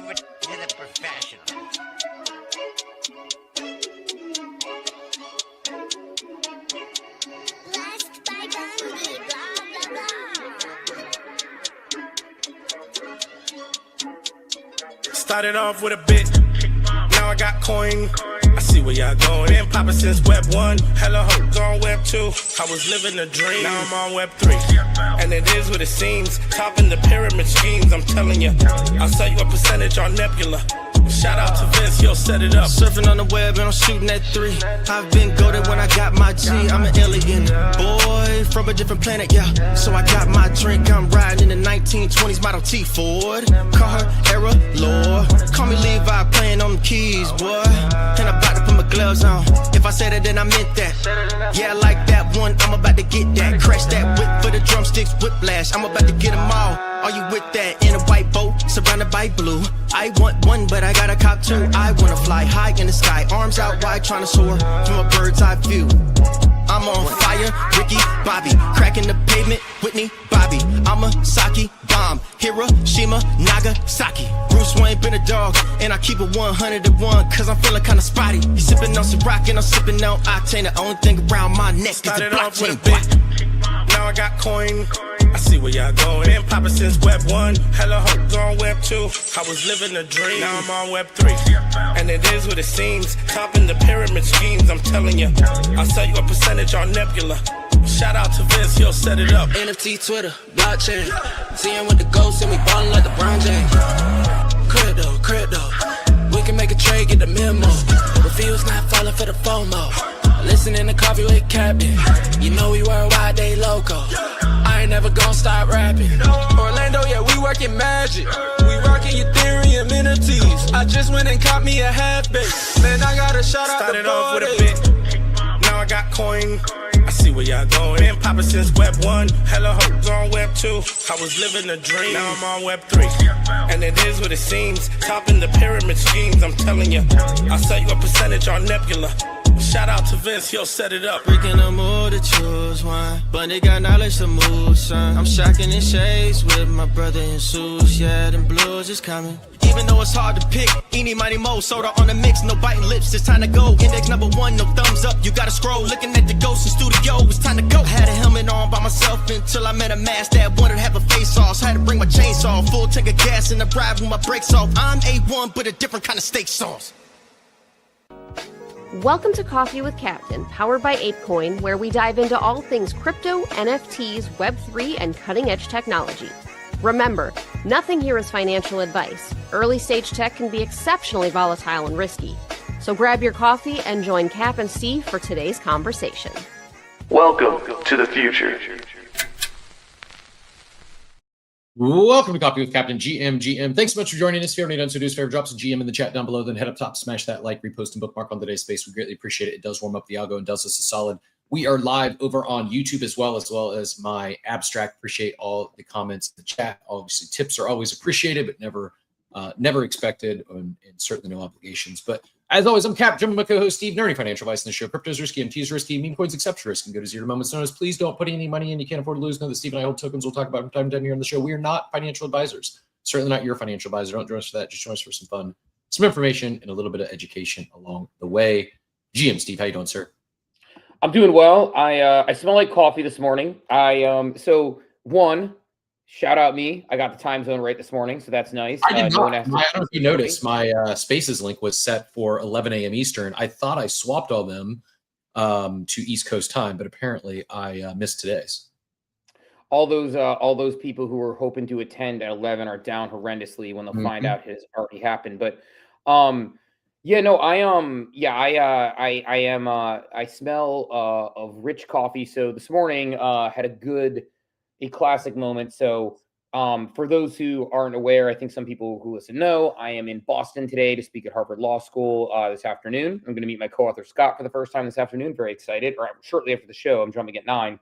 leave it to the professionals. Blessed by Bundy, blah, blah, blah. Started off with a bit, now I got coin. I see where y'all going. Been poppin' since Web 1, hella hoes on Web 2. I was living a dream, now I'm on Web 3. And it is what it seems, topping the pyramid schemes, I'm telling you. I'll sell you a percentage on Nebula. Shout out to Vince, he'll set it up. Surfing on the web and I'm shooting at 3. I've been goated when I got my G. I'm an alien boy from a different planet, yeah. So I got my drink, I'm riding in the 1920s Model T Ford. Call her Era Lord. Call me Levi, playing on the keys, boy. And I'm about to put my gloves on. If I said it, then I meant that. Yeah, I like that one, I'm about to get that. Crash that whip for the drumsticks, whiplash. I'm about to get them all. Are you with that? In a white boat, surrounded by blue. I want one, but I got a cop too. I wanna fly high in the sky, arms out wide, trying to soar from a bird's eye view. I'm on fire, Ricky, Bobby, cracking the pavement, Whitney, Bobby. I'm a Saki bomb, Hiroshima, Nagasaki. Bruce Wayne been a dog, and I keep it 101, cause I'm feeling kinda spotty. You sipping on some rock, and I'm sipping on octane. The only thing around my neck is the Started off with a blockchain. bit, now I got coin. I see where y'all going. Been poppin' since Web 1, hella hoes on Web 2. I was living a dream, now I'm on Web 3. And it is what it seems, topping the pyramid schemes, I'm telling you. I'll sell you a percentage on Nebula. Shout out to Vince, he'll set it up. NFT, Twitter, blockchain. Seeing with the ghosts and we ballin' like LeBron James. Crypto. We can make a trade, get the memo. Refuse not falling for the FOMO. Listening to Coffee with Captain. You know we worldwide, they loco. I ain't never gonna stop rapping. Orlando, yeah, we working magic. We rocking Ethereum NFTs. I just went and caught me a half base. Man, I gotta shout out Started the off with a board. bit, now I got coin. I see where y'all going. Been poppin' since Web 1, hella hoes on Web 2. I was living a dream, now I'm on Web 3. And it is what it seems, topping the pyramid schemes, I'm telling you. I'll sell you a percentage on Nebula. Shout out to Vince, he'll set it up. Breaking the mood to choose one, but they got knowledge to move, son. I'm shocking in shades with my brother in suits. Yeah, them blues is coming. Even though it's hard to pick, eeny, mighty, mo, soda on the mix, no biting lips, it's time to go. Index number 1, no thumbs up, you gotta scroll. Looking at the ghost in studio, it's time to go. I had a helmet on by myself until I met a mask that wanted to have a face off. So I had to bring my chainsaw, full tank of gas in the ride with my brakes off. I'm A1, but a different kind of steak sauce. Welcome to Coffee with Captain, powered by ApeCoin, where we dive into all things crypto, NFTs, Web3, and cutting-edge technology. Remember, nothing here is financial advice. Early-stage tech can be exceptionally volatile and risky. So grab your coffee and join Cap and Steve for today's conversation. Welcome to the future. Welcome to Coffee with Captain GM. Thanks so much for joining us. If you haven't done so, do us a favor, drop some GM in the chat down below, then head up top, smash that like, repost, and bookmark on today's space. We greatly appreciate it. It does warm up the algo and does us a solid. We are live over on YouTube as well as my abstract. Appreciate all the comments in the chat. Obviously, tips are always appreciated, but never expected, and certainly no obligations. But as always, I'm Cap, Jim, my co-host Steve, nerdy financial advice in the show. Crypto's risky, MT's risky, meme coins accept risk, and go to zero moments notice. Please don't put any money in you can't afford to lose. Know that Steve and I hold tokens. We'll talk about from time to time here on the show. We are not financial advisors. Certainly not your financial advisor. Don't join us for that. Just join us for some fun, some information, and a little bit of education along the way. GM Steve, how you doing, sir? I'm doing well. I smell like coffee this morning. Shout out me. I got the time zone right this morning, so that's nice. I did not. I don't know if you noticed, my Spaces link was set for 11 a.m. Eastern. I thought I swapped all them to East Coast time, but apparently I missed today's. All those people who were hoping to attend at 11 are down horrendously when they'll find out it has already happened. But I smell of rich coffee. So this morning had a classic moment. So for those who aren't aware, I think some people who listen know, I am in Boston today to speak at Harvard Law School this afternoon. I'm going to meet my co-author Scott for the first time this afternoon. Very excited. Or shortly after the show, I'm jumping at 9.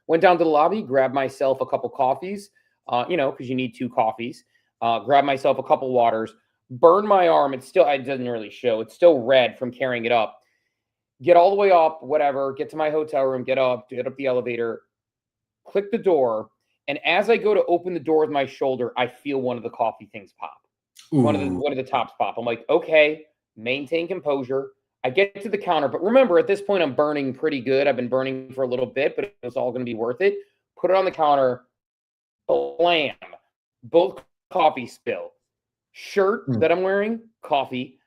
Went down to the lobby, grabbed myself a couple coffees, because you need 2 coffees. Grabbed myself a couple waters, burned my arm. It doesn't really show. It's still red from carrying it up. Get all the way up, whatever, get to my hotel room, get up the elevator, click the door. And as I go to open the door with my shoulder, I feel one of the coffee things pop. One of the tops pop. I'm like, okay, maintain composure. I get to the counter, but remember, at this point, I'm burning pretty good. I've been burning for a little bit, but it's all going to be worth it. Put it on the counter, blam, both coffee spill. Shirt that I'm wearing, coffee.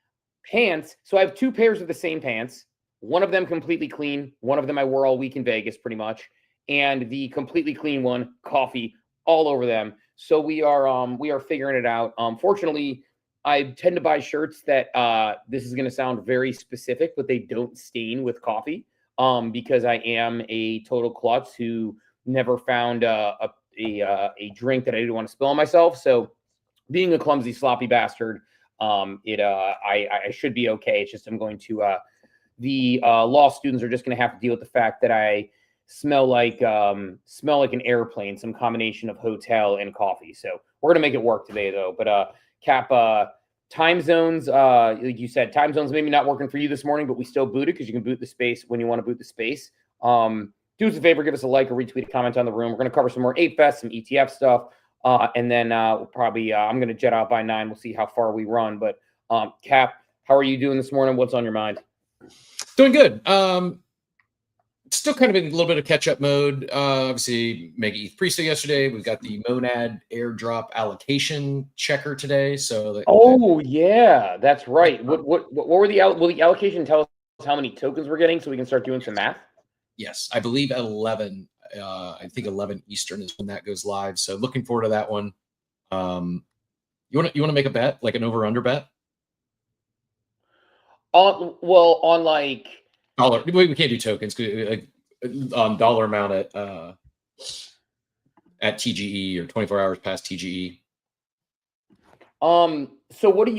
Pants. So I have 2 pairs of the same pants. One of them completely clean. One of them I wore all week in Vegas, pretty much. And the completely clean one, coffee all over them. So we are figuring it out. Fortunately, I tend to buy shirts that this is going to sound very specific, but they don't stain with coffee. Because I am a total klutz who never found a drink that I didn't want to spill on myself. So being a clumsy, sloppy bastard, I should be okay. It's just I'm going to the law students are just going to have to deal with the fact that I smell like an airplane, some combination of hotel and coffee. So we're gonna make it work today, though. But Cap, time zones, like you said, time zones maybe not working for you this morning, but we still boot it because you can boot the space when you want to boot the space. Do us a favor, give us a like or retweet a comment on the room. We're gonna cover some more 8Fest, some ETF stuff, and then we'll probably I'm gonna jet out by 9. We'll see how far we run. But Cap, how are you doing this morning? What's on your mind? Doing good. Still kind of in a little bit of catch-up mode. Obviously, MegaETH pre-sale yesterday. We've got the Monad airdrop allocation checker today. So, yeah, that's right. What were will the allocation tell us how many tokens we're getting so we can start doing some math? Yes, I believe at 11. I think 11 Eastern is when that goes live. So, looking forward to that one. You want to make a bet, like an over/under bet? On like dollar. We can't do tokens on dollar amount at TGE or 24 hours past TGE. So what is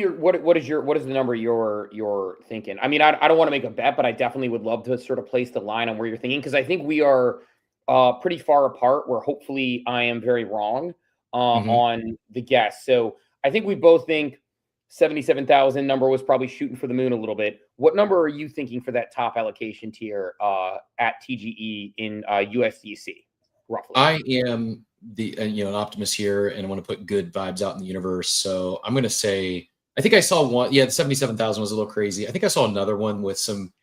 the number you're thinking? I mean, I don't want to make a bet, but I definitely would love to sort of place the line on where you're thinking, because I think we are pretty far apart, where hopefully I am very wrong on the guess. So I think we both think 77,000 number was probably shooting for the moon a little bit. What number are you thinking for that top allocation tier at TGE in USDC, roughly? I am an optimist here, and I want to put good vibes out in the universe. So I'm going to say, I think I saw one. Yeah, the 77,000 was a little crazy. I think I saw another one with some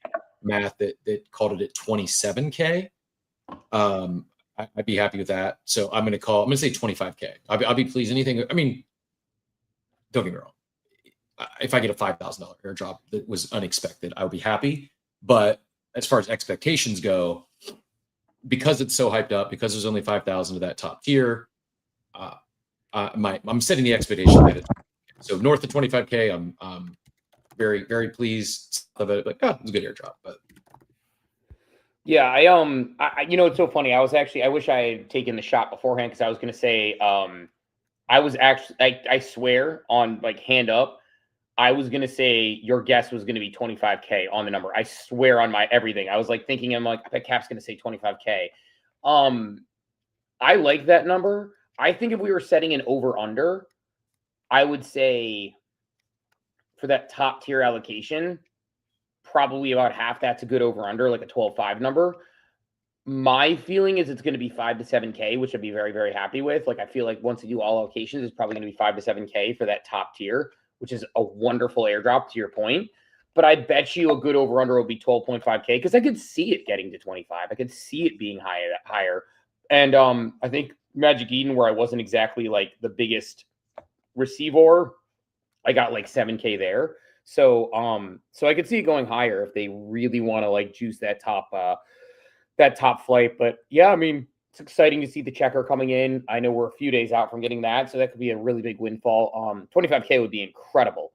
math that called it at 27K. I'd be happy with that. So I'm going to say 25K. I'll be pleased. Anything. I mean, don't get me wrong. If I get a $5,000 airdrop that was unexpected, I would be happy. But as far as expectations go, because it's so hyped up, because there's only 5,000 to that top tier, I'm setting the expectation at it. So north of 25K, I'm very, very pleased of it. Like, it was a good airdrop. But yeah, I it's so funny. I wish I had taken the shot beforehand, because I was going to say, I swear on like hand up, I was going to say your guess was going to be 25K on the number. I swear on my everything. I was like thinking, I'm like, I bet Cap's going to say 25K. I like that number. I think if we were setting an over under, I would say for that top tier allocation, probably about half that's a good over under, like a 12.5 number. My feeling is it's going to be 5 to 7K, which I'd be very, very happy with. Like, I feel like once you do all allocations, it's probably going to be 5 to 7K for that top tier, which is a wonderful airdrop, to your point. But I bet you a good over-under will be 12.5K, because I could see it getting to 25. I could see it being higher. And I think Magic Eden, where I wasn't exactly like the biggest receiver, I got like 7K there. So I could see it going higher if they really want to like juice that top flight. But yeah, I mean, it's exciting to see the checker coming in. I know we're a few days out from getting that, so that could be a really big windfall. 25K would be incredible.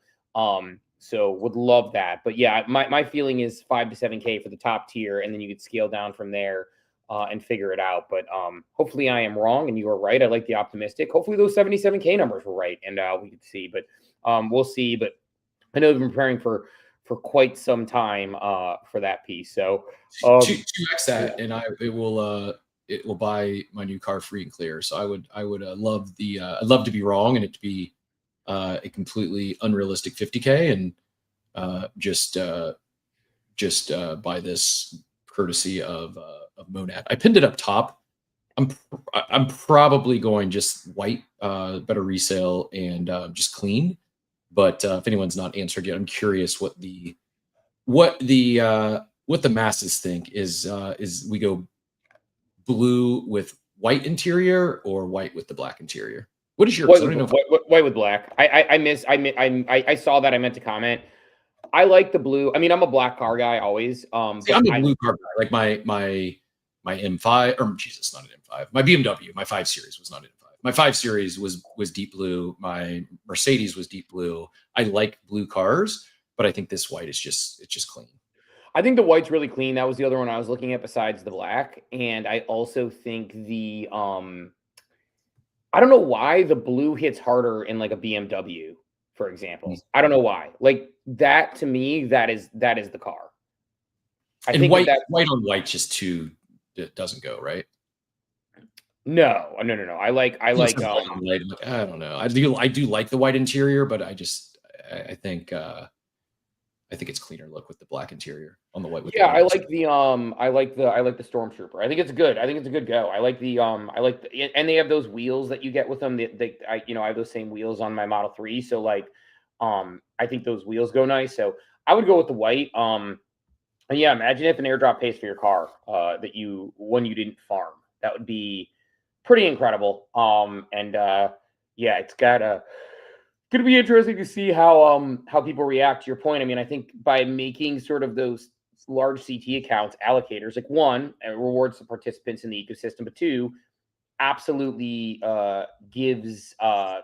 So would love that. But yeah, my feeling is 5 to 7K for the top tier, and then you could scale down from there and figure it out. But hopefully I am wrong and you are right. I like the optimistic. Hopefully those 77K numbers were right, and we could see. But we'll see. But I know they've been preparing for quite some time for that piece. So 2x that, and it will buy my new car free and clear. So I would love I'd love to be wrong and it to be a completely unrealistic 50K, and just buy this courtesy of Monad. I pinned it up top. I'm probably going just white, better resale, and just clean. But if anyone's not answered yet, I'm curious what the masses think is we go blue with white interior or white with the black interior. What is your white with black? I saw that. I meant to comment. I like the blue. I mean, I'm a black car guy always. See, I'm a blue car guy. Like my M5, or Jesus, not an M5. My BMW, my 5 Series was not an M5. My 5 Series was deep blue. My Mercedes was deep blue. I like blue cars, but I think this white is just clean. I think the white's really clean. That was the other one I was looking at besides the black. And I also think the I don't know why the blue hits harder in like a BMW, for example. I don't know why. Like that to me, that is the car. I think white on white just too, it doesn't go, right? No. I like I don't know. I do like the white interior, but I think it's cleaner look with the black interior on the white. I like the Stormtrooper. I think it's good. I think it's a good go. I like and they have those wheels that you get with them. I have those same wheels on my Model 3. So like, I think those wheels go nice. So I would go with the white. And yeah, imagine if an airdrop pays for your car, when you didn't farm. That would be pretty incredible. It's going to be interesting to see how people react to your point. I mean, I think by making sort of those large CT accounts allocators, like one, it rewards the participants in the ecosystem, but two, absolutely gives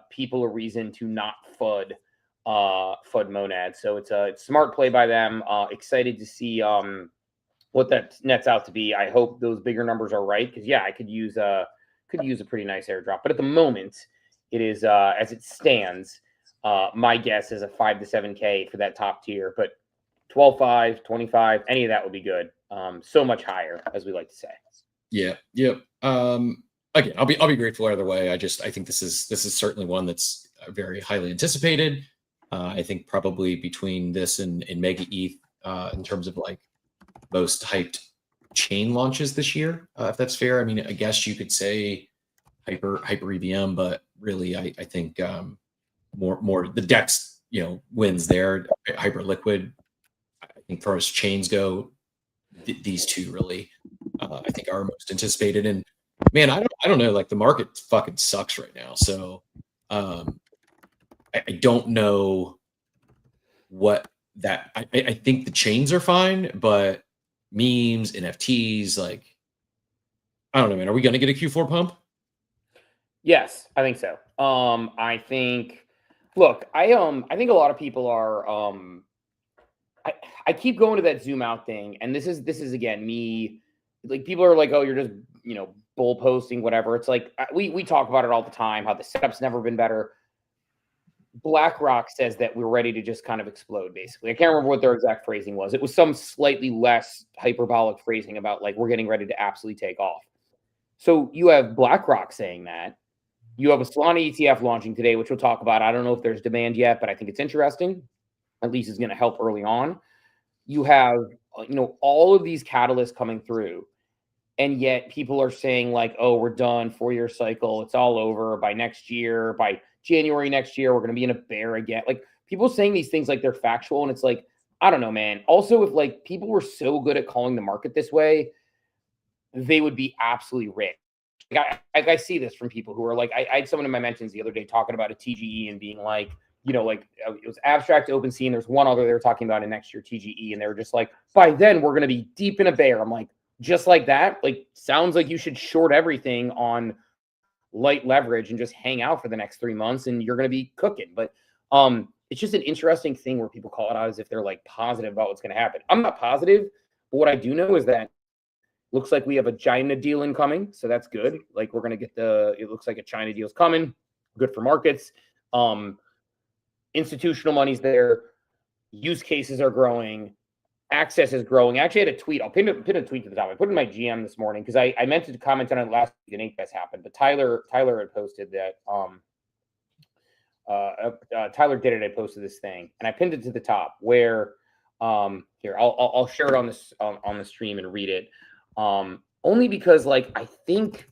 people a reason to not FUD Monad. So it's a smart play by them. Excited to see what that nets out to be. I hope those bigger numbers are right, because I could use a pretty nice airdrop. But at the moment, it is as it stands. My guess is a 5 to 7K for that top tier, but 12.5, 25, any of that would be good. So much higher, as we like to say. Yeah. Yep. Again, I'll be grateful either way. I think this is certainly one that's very highly anticipated. I think probably between this and MegaETH, in terms of like most hyped chain launches this year, if that's fair. I mean, I guess you could say hyper EVM, but really, I think more the DEX wins there. Hyper liquid. I think far as chains go, these two really I think are most anticipated. And man, I don't know, like the market fucking sucks right now. So I don't know what that I think the chains are fine, but memes, NFTs, like I don't know, man. Are we gonna get a Q4 pump? Yes, I think so. I think a lot of people are I keep going to that zoom out thing, and this is again me, like people are like, oh, you're just bull posting, whatever. It's like we talk about it all the time, how the setup's never been better. BlackRock says that we're ready to just kind of explode, basically. I can't remember what their exact phrasing was. It was some slightly less hyperbolic phrasing about like we're getting ready to absolutely take off. So you have BlackRock saying that. You have a Solana ETF launching today, which we'll talk about. I don't know if there's demand yet, but I think it's interesting. At least it's going to help early on. You have, all of these catalysts coming through, and yet people are saying like, oh, we're done, 4-year cycle. It's all over by next year. By January next year, we're going to be in a bear again. Like people saying these things like they're factual, and it's like, I don't know, man. Also, if like people were so good at calling the market this way, they would be absolutely rich. I see this from people who are like, I had someone in my mentions the other day talking about a TGE and being like, it was abstract OpenSea, and there's one other they were talking about in next year TGE, and they were just like, by then we're going to be deep in a bear. I'm like, just like that? Like, sounds like you should short everything on light leverage and just hang out for the next 3 months, and you're going to be cooking. But it's just an interesting thing where people call it out as if they're like positive about what's going to happen. I'm not positive, but what I do know is that looks like we have a China deal incoming, so that's good. Like we're going to get it looks like a China deal is coming. Good for markets. Institutional money's there. Use cases are growing. Access is growing. I actually had a tweet. I'll pin a tweet to the top. I put it in my GM this morning because I meant to comment on it last week and APES happened, but Tyler had posted that. Tyler did it. I posted this thing and I pinned it to the top where here I'll share it on the stream and read it. Only because like I think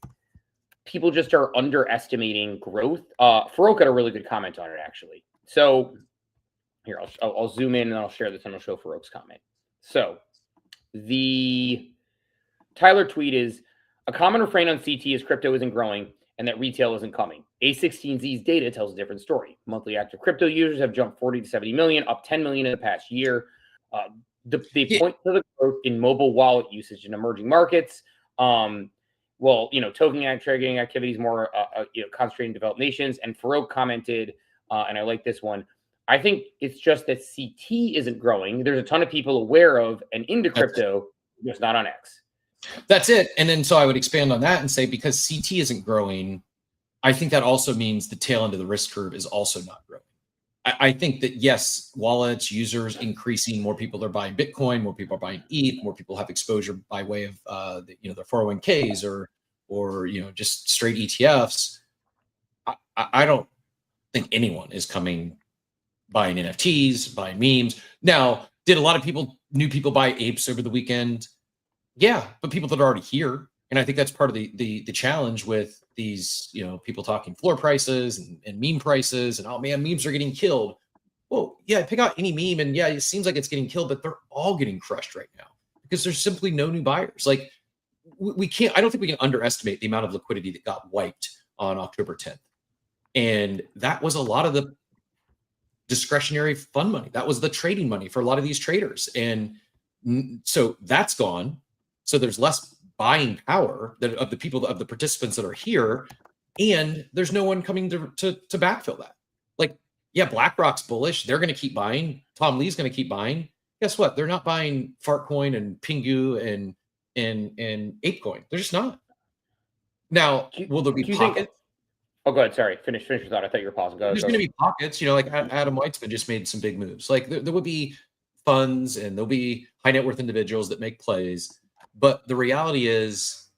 people just are underestimating growth. Farouk had a really good comment on it actually. So Here, I'll zoom in and I'll share this and I'll show Farouk's comment. So the Tyler tweet is, a common refrain on CT is crypto isn't growing and that retail isn't coming. A16Z's data tells a different story. Monthly active crypto users have jumped 40 to 70 million, up 10 million in the past year. They point to the growth in mobile wallet usage in emerging markets. Well, token trading activities more concentrated in developed nations. And Farouk commented, and I like this one, I think it's just that CT isn't growing. There's a ton of people aware of and into crypto, just not on X. That's it. And then so I would expand on that and say, because CT isn't growing, I think that also means the tail end of the risk curve is also not growing. I think that, yes, wallets, users increasing, more people are buying Bitcoin, more people are buying ETH, more people have exposure by way of their 401ks or just straight ETFs. I don't think anyone is coming buying NFTs, buying memes. Now, did a lot of new people buy apes over the weekend? Yeah, but people that are already here. And I think that's part of the challenge with these, people talking floor prices and meme prices and, oh man, memes are getting killed. Well, yeah, pick out any meme and yeah, it seems like it's getting killed, but they're all getting crushed right now because there's simply no new buyers. Like we can't, I don't think we can underestimate the amount of liquidity that got wiped on October 10th. And that was a lot of the discretionary fund money. That was the trading money for a lot of these traders. And so that's gone. So there's less buying power of the participants that are here, and there's no one coming to backfill that. Like, yeah, BlackRock's bullish. They're going to keep buying. Tom Lee's going to keep buying. Guess what? They're not buying Fartcoin and Pingu and ApeCoin. They're just not. Now, will there be pockets? Oh, go ahead. Sorry. Finish your thought. I thought you were pausing. There's going to be pockets, like Adam Weitzman just made some big moves. Like there would be funds and there'll be high net worth individuals that make plays. But the reality is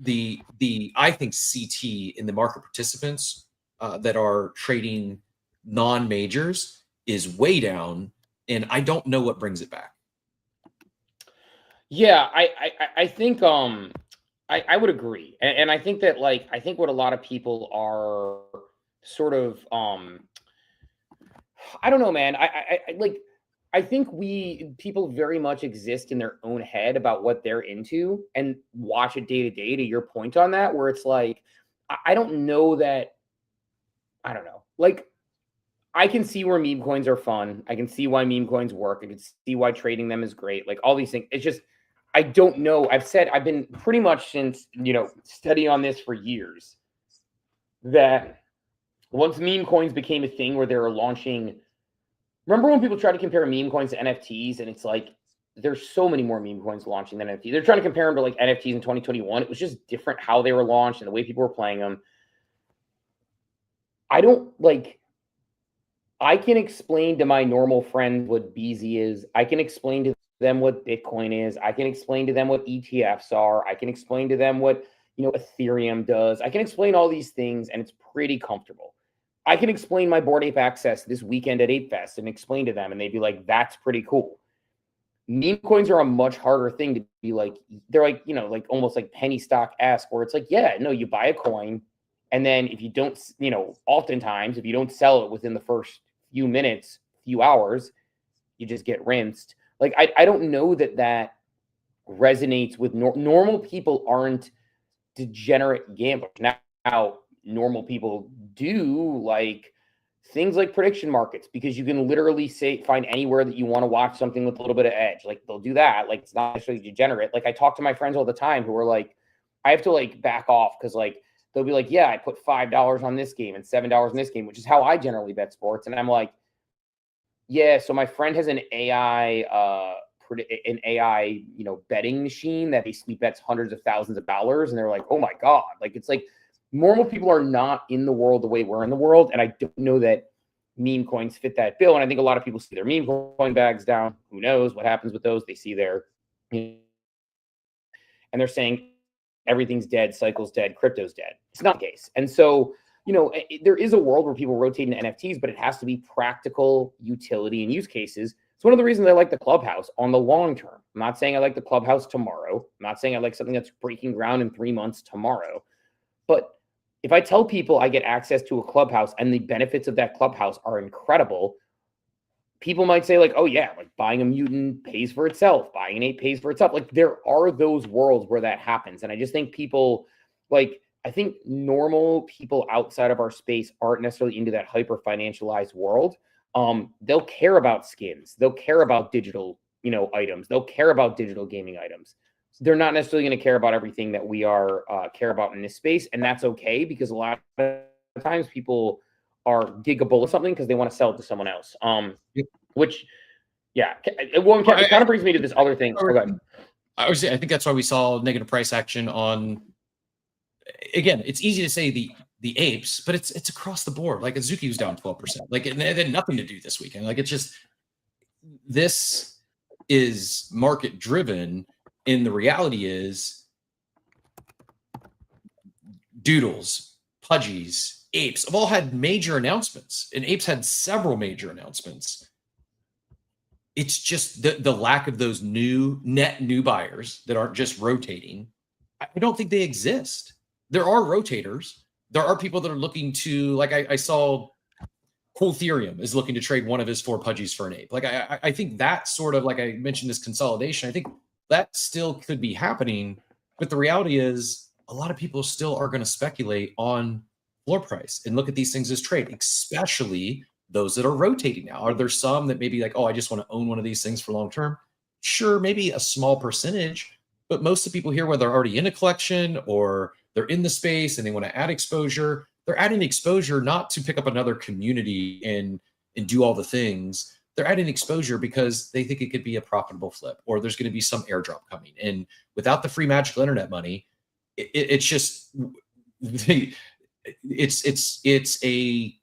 I think CT in the market participants that are trading non-majors is way down. And I don't know what brings it back. Yeah, I think I would agree. And I think that I think what a lot of people are sort of I don't know, man. I think people very much exist in their own head about what they're into and watch it day to day, to your point on that, where it's like, I don't know that, I don't know. Like, I can see where meme coins are fun. I can see why meme coins work. I can see why trading them is great. Like all these things. It's just, I don't know. I've been pretty much since, studying on this for years, that once meme coins became a thing where they were launching. Remember when people try to compare meme coins to NFTs, and it's like there's so many more meme coins launching than NFTs. They're trying to compare them to like NFTs in 2021. It was just different how they were launched and the way people were playing them. I can explain to my normal friends what BZ is. I can explain to them what Bitcoin is. I can explain to them what ETFs are. I can explain to them what, Ethereum does. I can explain all these things, and it's pretty comfortable. I can explain my Bored Ape Access this weekend at Ape Fest and explain to them, and they'd be like, that's pretty cool. Meme coins are a much harder thing to be like. They're like, almost like penny stock-esque, where it's like, yeah, no, you buy a coin, and then if you don't, oftentimes, if you don't sell it within the first few minutes, few hours, you just get rinsed. Like, I don't know that resonates with normal people. Aren't degenerate gamblers. Now, normal people do like things like prediction markets, because you can literally find anywhere that you want to watch something with a little bit of edge. Like they'll do that. Like it's not actually degenerate. Like I talk to my friends all the time who are like, I have to back off because they'll be like, yeah, I put $5 on this game and $7 in this game, which is how I generally bet sports. And I'm like, yeah, so my friend has an AI betting machine that basically bets hundreds of thousands of dollars, and they're like, oh my God. It's like normal people are not in the world the way we're in the world, and I don't know that meme coins fit that bill. And I think a lot of people see their meme coin bags down. Who knows what happens with those? They see and they're saying everything's dead, cycle's dead, crypto's dead. It's not the case. And so, there is a world where people rotate into NFTs, but it has to be practical utility and use cases. It's one of the reasons I like the Clubhouse on the long term. I'm not saying I like the Clubhouse tomorrow. I'm not saying I like something that's breaking ground in 3 months tomorrow. But if I tell people I get access to a Clubhouse and the benefits of that Clubhouse are incredible, people might say like, oh yeah, like buying a mutant pays for itself, buying an ape pays for itself. Like there are those worlds where that happens. And I just think people like, I think normal people outside of our space aren't necessarily into that hyper financialized world. They'll care about skins. They'll care about digital, items. They'll care about digital gaming items. They're not necessarily going to care about everything that we are care about in this space. And that's okay, because a lot of times people are giggable of something because they want to sell it to someone else. Which, yeah, it kind of brings me to this other thing. Okay. I think that's why we saw negative price action on. Again, it's easy to say the apes, but it's across the board. Like Azuki was down 12%. Like it had nothing to do this weekend. Like it's just, this is market driven, and the reality is doodles, pudgies, apes have all had major announcements, and apes had several major announcements. It's just the lack of those net new buyers that aren't just rotating. I don't think they exist. There are rotators. There are people that are looking to, like I saw Cool Ethereum is looking to trade one of his 4 pudgies for an ape. Like I think that sort of, like I mentioned, this consolidation, I think that still could be happening. But the reality is a lot of people still are going to speculate on floor price and look at these things as trade, especially those that are rotating now. Are there some that maybe like, oh, I just want to own one of these things for long term? Sure, maybe a small percentage, but most of the people here, whether they're already in a collection or they're in the space and they want to add exposure, they're adding exposure not to pick up another community and do all the things. They're adding exposure because they think it could be a profitable flip, or there's going to be some airdrop coming. And without the free magical internet money, it's just, it's a,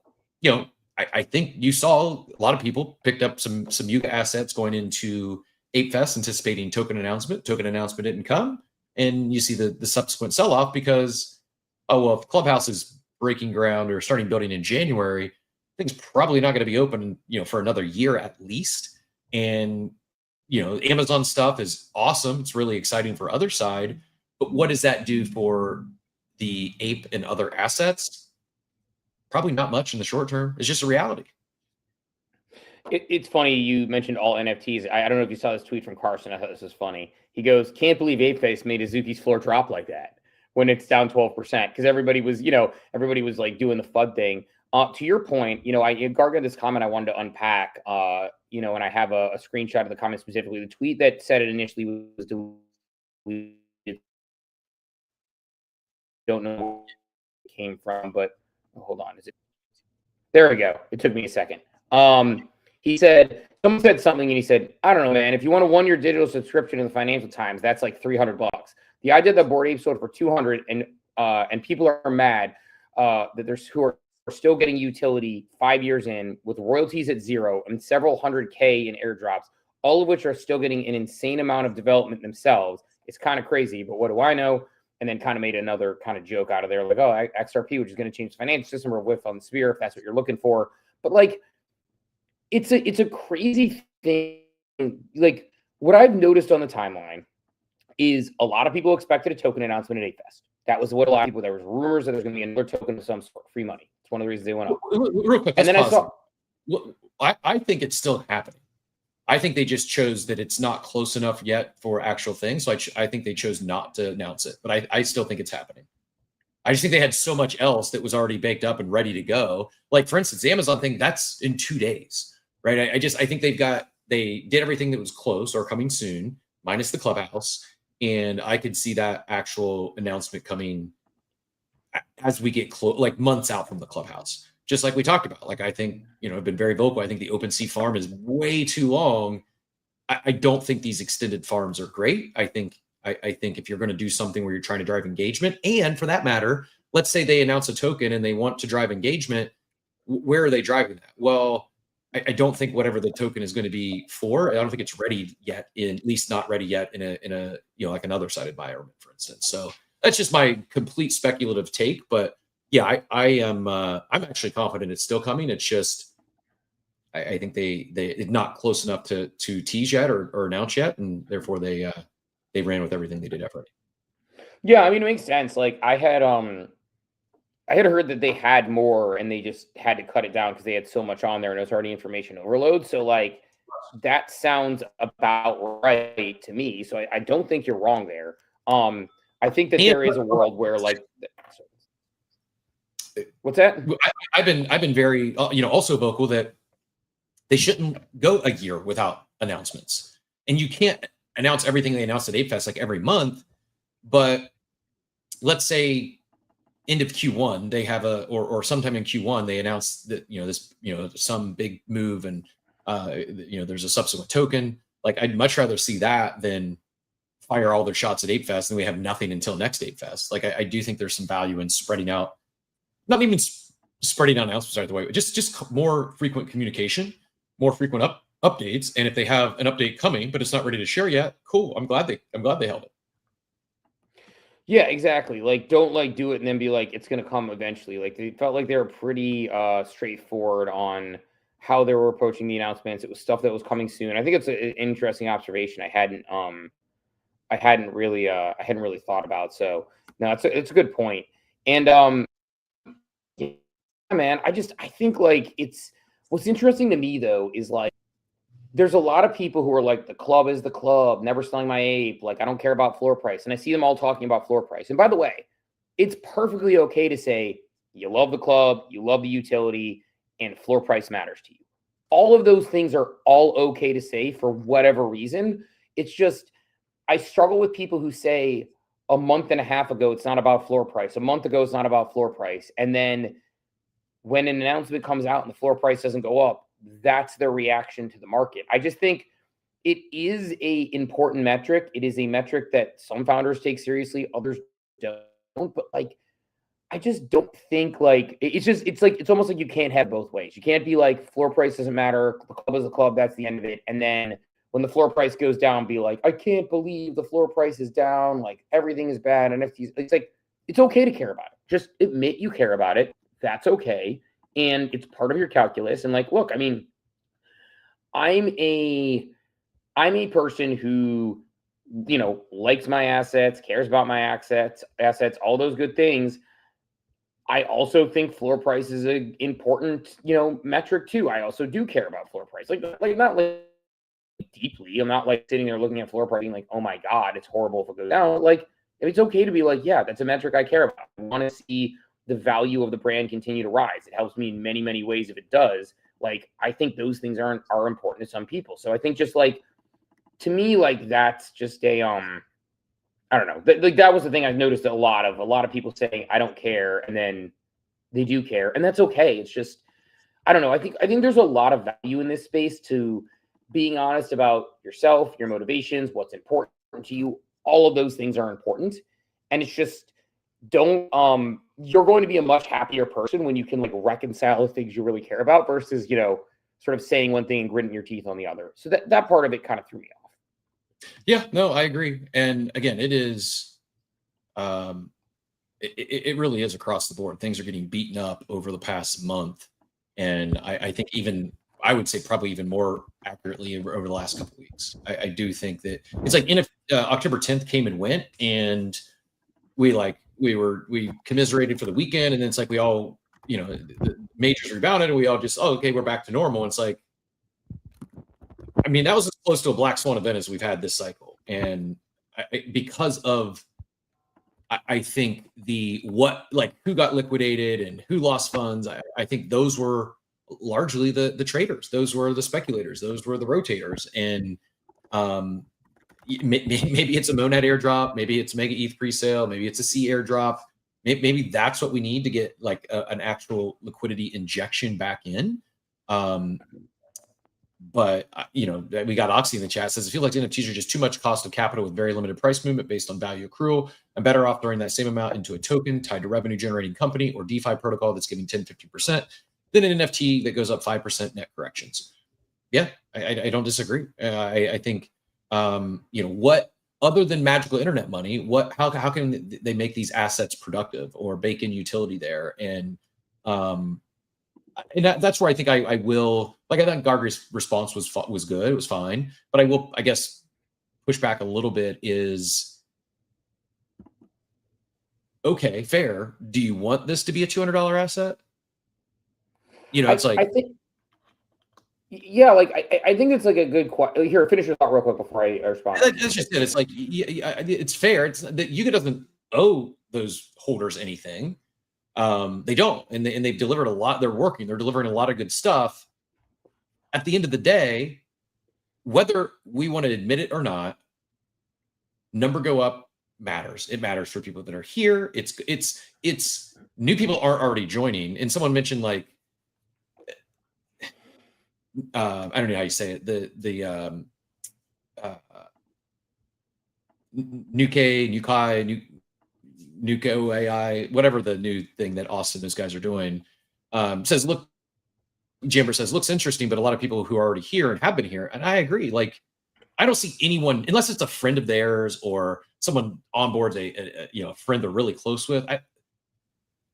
I think you saw a lot of people picked up some Yuga assets going into Ape Fest anticipating token announcement. Token announcement didn't come. And you see the subsequent sell-off because, oh, well, if Clubhouse is breaking ground or starting building in January, things probably not going to be open, for another year at least. And, Amazon stuff is awesome. It's really exciting for other side. But what does that do for the ape and other assets? Probably not much in the short term. It's just a reality. It's funny you mentioned all NFTs. I don't know if you saw this tweet from Carson. I thought this was funny. He goes, "Can't believe Apeface made Azuki's floor drop like that when it's down 12%." Because everybody was, like doing the FUD thing. To your point, Garga, this comment I wanted to unpack. And I have a screenshot of the comment specifically. The tweet that said it initially was deleted. Don't know where it came from, but hold on. Is it? There we go. It took me a second. He said, someone said something and he said, I don't know, man, if you want a 1-year digital subscription in the Financial Times, that's like $300. The idea that Bored Ape sold for 200 and people are mad that there's who are still getting utility 5 years in with royalties at 0 and several $100K in airdrops, all of which are still getting an insane amount of development themselves. It's kind of crazy, but what do I know? And then kind of made another kind of joke out of there, like, oh, XRP, which is going to change the financial system, or whiff on the sphere if that's what you're looking for. But like, it's a crazy thing. Like, what I've noticed on the timeline is a lot of people expected a token announcement at Ape Fest. That was what a lot of people, there was rumors that there's going to be another token of some sort, free money. It's one of the reasons they went up. Real quick, and then I saw, I think it's still happening. I think they just chose that it's not close enough yet for actual things. So I think they chose not to announce it, but I still think it's happening. I just think they had so much else that was already baked up and ready to go. Like, for instance, the Amazon thing, that's in 2 days. Right. I think they did everything that was close or coming soon, minus the Clubhouse. And I could see that actual announcement coming as we get close, like months out from the Clubhouse, just like we talked about. Like, I think, I've been very vocal. I think the OpenSea farm is way too long. I don't think these extended farms are great. I think if you're going to do something where you're trying to drive engagement, and for that matter, let's say they announce a token and they want to drive engagement, where are they driving that? Well, I don't think whatever the token is going to be for, I don't think it's ready yet, at least not ready yet in a like another sided environment, for instance. So that's just my complete speculative take. But yeah, I'm actually confident it's still coming. It's just, I think they're not close enough to tease yet or announce yet. And therefore they ran with everything they did already. Yeah. I mean, it makes sense. Like I had, I had heard that they had more and they just had to cut it down because they had so much on there and it was already information overload. So like that sounds about right to me. So I don't think you're wrong there. I think that there is a world where like, what's that? I've been very also vocal that they shouldn't go a year without announcements, and you can't announce everything they announced at Ape Fest like every month. But let's say end of Q1 they have or sometime in Q1 they announce that this some big move and there's a subsequent token. Like I'd much rather see that than fire all their shots at Ape Fest and we have nothing until next Ape Fest. Like I do think there's some value in spreading out, not even spreading out announcements right the way, but just more frequent communication, more frequent updates. And if they have an update coming but it's not ready to share yet, cool. I'm glad they held it. Yeah, exactly. Like, don't like do it and then be like, it's going to come eventually. Like, they felt like they were pretty straightforward on how they were approaching the announcements. It was stuff that was coming soon. I think it's an interesting observation. I hadn't really thought about. So no, it's a good point. And yeah, man, I think like what's interesting to me though is like, there's a lot of people who are like, the club is the club, never selling my ape. Like, I don't care about floor price. And I see them all talking about floor price. And by the way, it's perfectly okay to say you love the club, you love the utility, and floor price matters to you. All of those things are all okay to say for whatever reason. It's just, I struggle with people who say a month and a half ago, it's not about floor price. A month ago, it's not about floor price. And then when an announcement comes out and the floor price doesn't go up, that's their reaction to the market. I just think it is a important metric. It is a metric that some founders take seriously, others don't. But like, I just don't think like it's almost like you can't have both ways. You can't be like floor price doesn't matter. The club is a club. That's the end of it. And then when the floor price goes down, be like, I can't believe the floor price is down. Like everything is bad. And it's like, it's okay to care about it. Just admit you care about it. That's okay. And it's part of your calculus. And like, look, I mean, I'm a person who, likes my assets, cares about my assets, all those good things. I also think floor price is an important, metric too. I also do care about floor price. Like not like deeply. I'm not like sitting there looking at floor price being like, oh my God, it's horrible if it goes down. Like, it's okay to be like, yeah, that's a metric I care about. I want to see the value of the brand continue to rise. It helps me in many, many ways if it does. Like, I think those things are important to some people. So I think just like, to me, like that's just a, I don't know. Like that was the thing I've noticed a lot of people saying, I don't care. And then they do care. And that's okay. It's just, I don't know. I think there's a lot of value in this space to being honest about yourself, your motivations, what's important to you. All of those things are important. And it's just, you're going to be a much happier person when you can like reconcile the things you really care about versus, sort of saying one thing and gritting your teeth on the other. So that part of it kind of threw me off. Yeah, no, I agree. And again, it is, it really is across the board. Things are getting beaten up over the past month. And I think I would say probably even more accurately over the last couple of weeks. I do think that it's like October 10th came and went and we commiserated for the weekend. And then it's like, we all, the majors rebounded and we all just, okay, we're back to normal. And it's like, I mean, that was as close to a black swan event as we've had this cycle. And because of, I think who got liquidated and who lost funds, I think those were largely the traders. Those were the speculators. Those were the rotators. And maybe it's a Monad airdrop. Maybe it's MegaETH presale. Maybe it's a C airdrop. Maybe that's what we need to get like an actual liquidity injection back in. But we got Oxy in the chat says, I feel like NFTs are just too much cost of capital with very limited price movement based on value accrual. I'm better off throwing that same amount into a token tied to revenue generating company or DeFi protocol that's giving 10-15% than an NFT that goes up 5% net corrections. Yeah, I don't disagree. I think what other than magical internet money, how can they make these assets productive or bake in utility there? And that's where I think I will, like, I thought Gargary's response was good. It was fine. But I will, I guess, push back a little bit is okay, fair. Do you want this to be a $200 asset? You know, it's like, I think, yeah, like I think it's like a good question. Here, finish your thought real quick before I respond. that's just it. It's like, it's fair. It's that Yuga doesn't owe those holders anything. They don't, and they've delivered a lot. They're delivering a lot of good stuff. At the end of the day, whether we want to admit it or not, number go up matters. It matters for people that are here. It's new people aren't already joining. And someone mentioned like, I don't know how you say it. The Nuko AI, whatever the new thing that Austin, those guys are doing, says, look, Jamber says, looks interesting, but a lot of people who are already here and have been here. And I agree. Like, I don't see anyone, unless it's a friend of theirs or someone onboards a friend they're really close with. I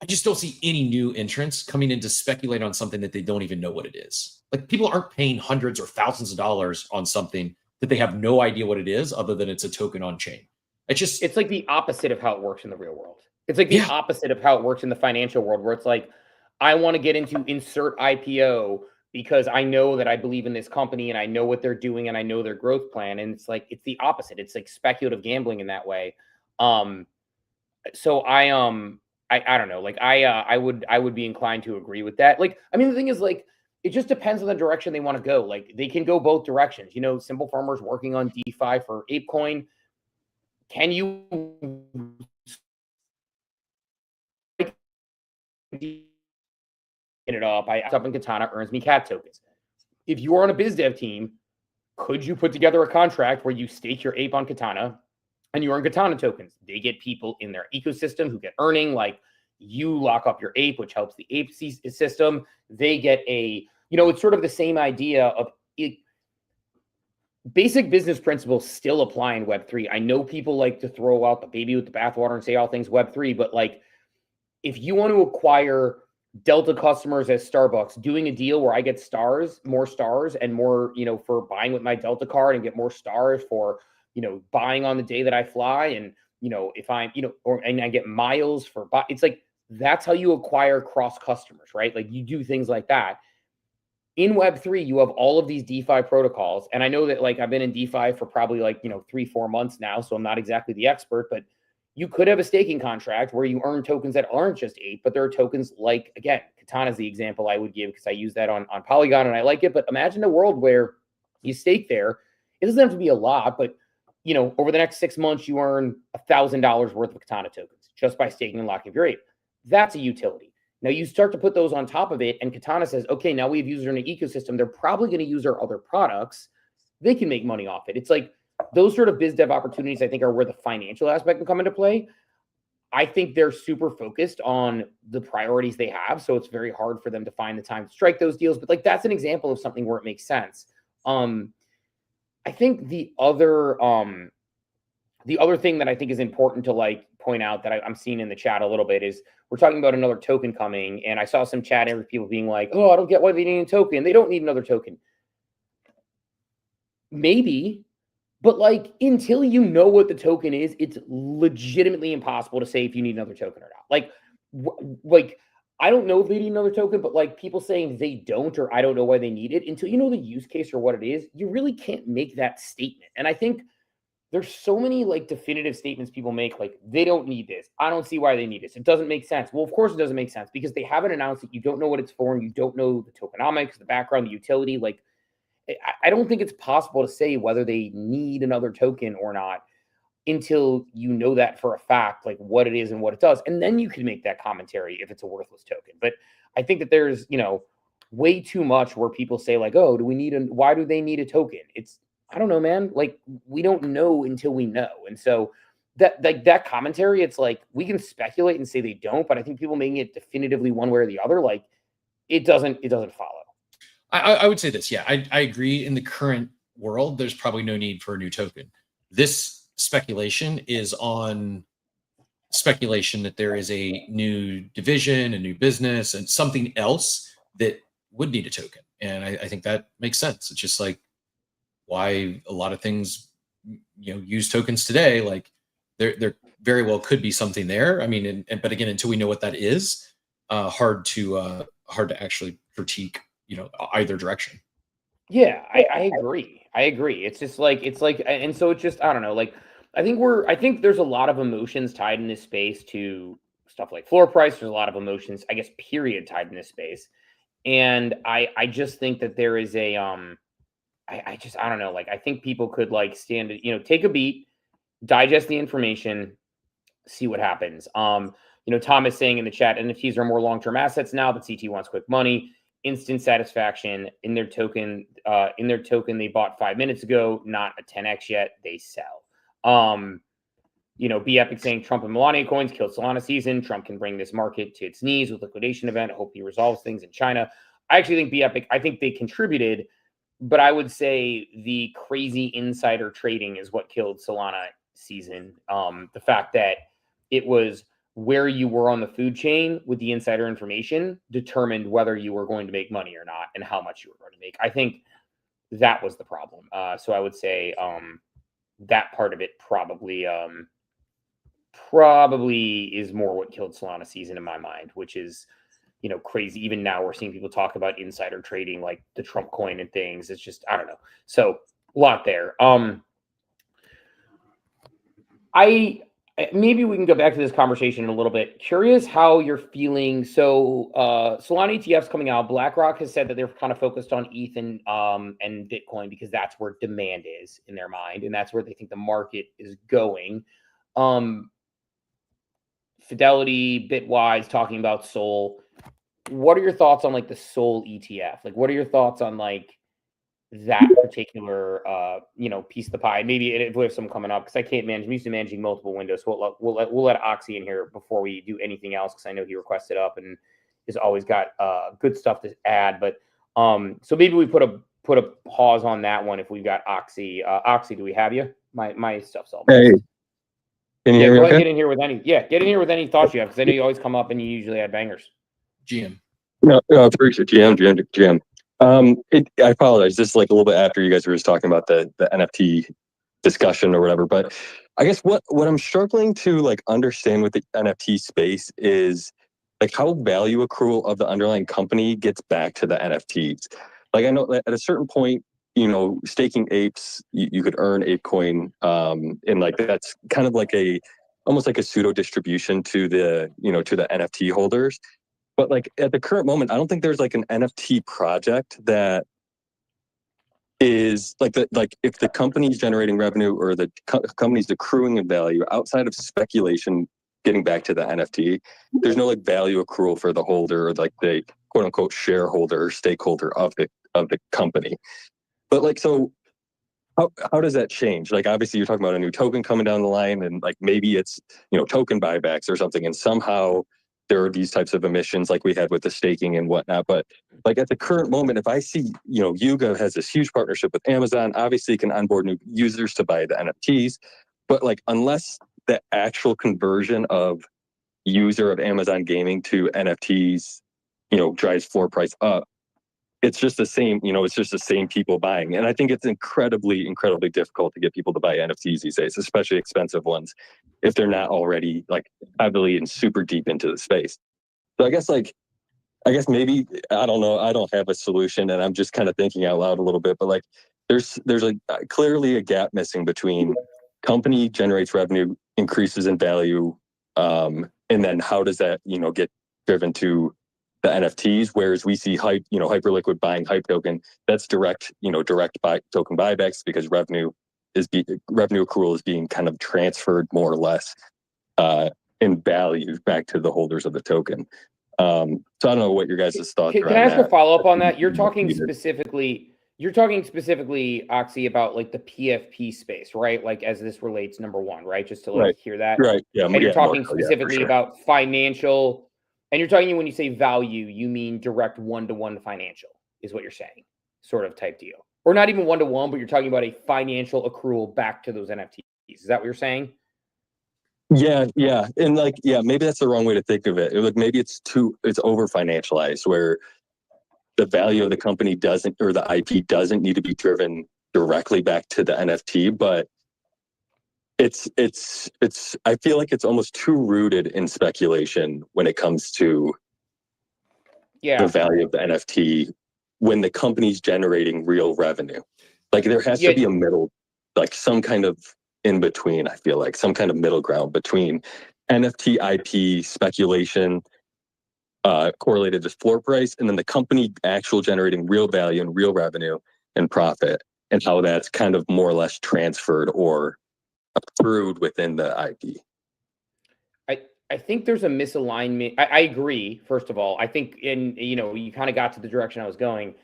just don't see any new entrants coming in to speculate on something that they don't even know what it is. Like, people aren't paying hundreds or thousands of dollars on something that they have no idea what it is other than it's a token on chain. It's like the opposite of how it works in the real world. It's like the opposite of how it works in the financial world, where it's like, I want to get into insert IPO because I know that I believe in this company and I know what they're doing and I know their growth plan. And it's like, it's the opposite. It's like speculative gambling in that way. So I don't know. Like I would be inclined to agree with that. Like, I mean, the thing is, like, it just depends on the direction they want to go. Like, they can go both directions. You know, Simple Farmers working on DeFi for ApeCoin. Can you it up? I up in Katana earns me cat tokens. If you are on a biz dev team, could you put together a contract where you stake your ape on Katana and you earn Katana tokens? They get people in their ecosystem who get earning, like you lock up your ape, which helps the ape system. They get it's sort of the same idea of it. Basic business principles still apply in Web3. I know people like to throw out the baby with the bathwater and say all things Web3, but like, if you want to acquire Delta customers as Starbucks, doing a deal where I get more stars and more, for buying with my Delta card and get more stars for, buying on the day that I fly. And, if I'm, and I get miles for, it's like, that's how you acquire cross customers, right? Like, you do things like that. In Web3, you have all of these DeFi protocols. And I know that, like, I've been in DeFi for probably 3-4 months now, so I'm not exactly the expert, but you could have a staking contract where you earn tokens that aren't just ape, but there are tokens like, again, Katana is the example I would give because I use that on Polygon and I like it. But imagine a world where you stake there. It doesn't have to be a lot, but over the next 6 months, you earn $1,000 worth of Katana tokens just by staking and locking up your ape. That's a utility. Now you start to put those on top of it, and Katana says, okay, now we have users in the ecosystem. They're probably going to use our other products. They can make money off it. It's like, those sort of biz dev opportunities, I think, are where the financial aspect can come into play. I think they're super focused on the priorities they have, so it's very hard for them to find the time to strike those deals. But like, that's an example of something where it makes sense. I think the other thing that I think is important to like point out that I'm seeing in the chat a little bit is we're talking about another token coming, and I saw some chat with people being like, "Oh, I don't get why they need a token. They don't need another token." Maybe. But like, until you know what the token is, it's legitimately impossible to say if you need another token or not. Like, I don't know if they need another token, but like, people saying they don't, or I don't know why they need it, until you know the use case or what it is, you really can't make that statement. And I think there's so many like definitive statements people make, like, they don't need this. I don't see why they need this. It doesn't make sense. Well, of course it doesn't make sense because they haven't announced it. You don't know what it's for, and you don't know the tokenomics, the background, the utility. Like, I don't think it's possible to say whether they need another token or not until you know that for a fact, like what it is and what it does. And then you can make that commentary if it's a worthless token. But I think that there's, way too much where people say like, oh, why do they need a token? I don't know, man. Like, we don't know until we know. And so that commentary, it's like, we can speculate and say they don't, but I think people making it definitively one way or the other, like, it doesn't follow. I would say this. Yeah, I agree. In the current world, there's probably no need for a new token. This speculation is on speculation that there is a new division, a new business, and something else that would need a token. And I think that makes sense. It's just like why a lot of things, use tokens today. Like, there very well could be something there. I mean, but again, until we know what that is, hard to actually critique, either direction. Yeah, I agree. I agree. It's just like and so it's just I don't know. Like I think there's a lot of emotions tied in this space to stuff like floor price. There's a lot of emotions, I guess, period, tied in this space. And I just think that there is a I don't know. Like I think people could like stand, take a beat, digest the information, see what happens. Tom is saying in the chat, NFTs are more long-term assets now, but CT wants quick money, instant satisfaction in their token. They bought 5 minutes ago, not a 10x yet. They sell. Be Epic saying Trump and Melania coins killed Solana season. Trump can bring this market to its knees with liquidation event. I hope he resolves things in China. I actually think Be Epic, I think they contributed, but I would say the crazy insider trading is what killed Solana season. The fact that it was where you were on the food chain with the insider information determined whether you were going to make money or not and how much you were going to make. I think that was the problem. So I would say that part of it probably is more what killed Solana season in my mind, which is, crazy. Even now we're seeing people talk about insider trading, like the Trump coin and things. It's just, I don't know. So a lot there. Maybe we can go back to this conversation in a little bit. Curious how you're feeling. So Solana ETFs coming out. BlackRock has said that they're kind of focused on ETH and Bitcoin because that's where demand is in their mind, and that's where they think the market is going. Fidelity, Bitwise talking about Sol. What are your thoughts on like the Sol ETF? Like, what are your thoughts on like that particular piece of the pie? Maybe if we have some coming up, because I can't manage. I'm used to managing multiple windows, so we'll let Oxy in here before we do anything else, because I know he requested up and has always got good stuff to add. But so maybe we put a pause on that one if we've got Oxy. Oxy, do we have you? My stuff's all Hey, can you hear me go ahead, okay? get in here with any thoughts you have, because I know you always come up and you usually add bangers. GM. No, appreciate GM. I apologize. This is like a little bit after you guys were just talking about the NFT discussion or whatever. But I guess what I'm struggling to like understand with the NFT space is like how value accrual of the underlying company gets back to the NFTs. Like I know that at a certain point, staking apes, you could earn ApeCoin, and like that's kind of like almost like a pseudo distribution to the NFT holders. But like at the current moment, I don't think there's like an NFT project that is like if the company's generating revenue or the company's accruing in value outside of speculation getting back to the NFT, there's no like value accrual for the holder or like the quote unquote shareholder or stakeholder of the company. But like, so how does that change? Like, obviously you're talking about a new token coming down the line, and like maybe it's, token buybacks or something. And somehow there are these types of emissions like we had with the staking and whatnot. But like at the current moment, if I see, Yuga has this huge partnership with Amazon, obviously can onboard new users to buy the NFTs. But like, unless the actual conversion of user of Amazon gaming to NFTs, drives floor price up, it's just the same, it's just the same people buying. And I think it's incredibly, incredibly difficult to get people to buy NFTs these days, especially expensive ones, if they're not already like heavily and super deep into the space. So I guess maybe, I don't know, I don't have a solution, and I'm just kind of thinking out loud a little bit, but like there's clearly a gap missing between company generates revenue, increases in value, and then how does that, get driven to the NFTs, whereas we see Hyperliquid buying Hype token, that's direct buy token buybacks because revenue accrual is being kind of transferred more or less in value back to the holders of the token. So I don't know what your guys' thoughts are. Can I ask a follow up on that? You're talking specifically, Oxy, about like the PFP space, right? Like as this relates, number one, right? Just to like hear that, right? Yeah, and you're talking specifically sure. about financial. And you're talking, when you say value, you mean direct one-to-one financial is what you're saying, sort of type deal. Or not even one-to-one, but you're talking about a financial accrual back to those NFTs. Is that what you're saying? Yeah. And like, maybe that's the wrong way to think of it. Like maybe it's over financialized, where the value of the company doesn't, or the IP doesn't need to be driven directly back to the NFT, but it's I feel like it's almost too rooted in speculation when it comes to the value of the NFT when the company's generating real revenue. Like there has to be a middle, like some kind of in between. I feel like some kind of middle ground between NFT IP speculation correlated to floor price, and then the company actual generating real value and real revenue and profit, and how that's kind of more or less transferred or accrued within the IP. I think there's a misalignment. I agree, first of all. I think you kind of got to the direction I was going.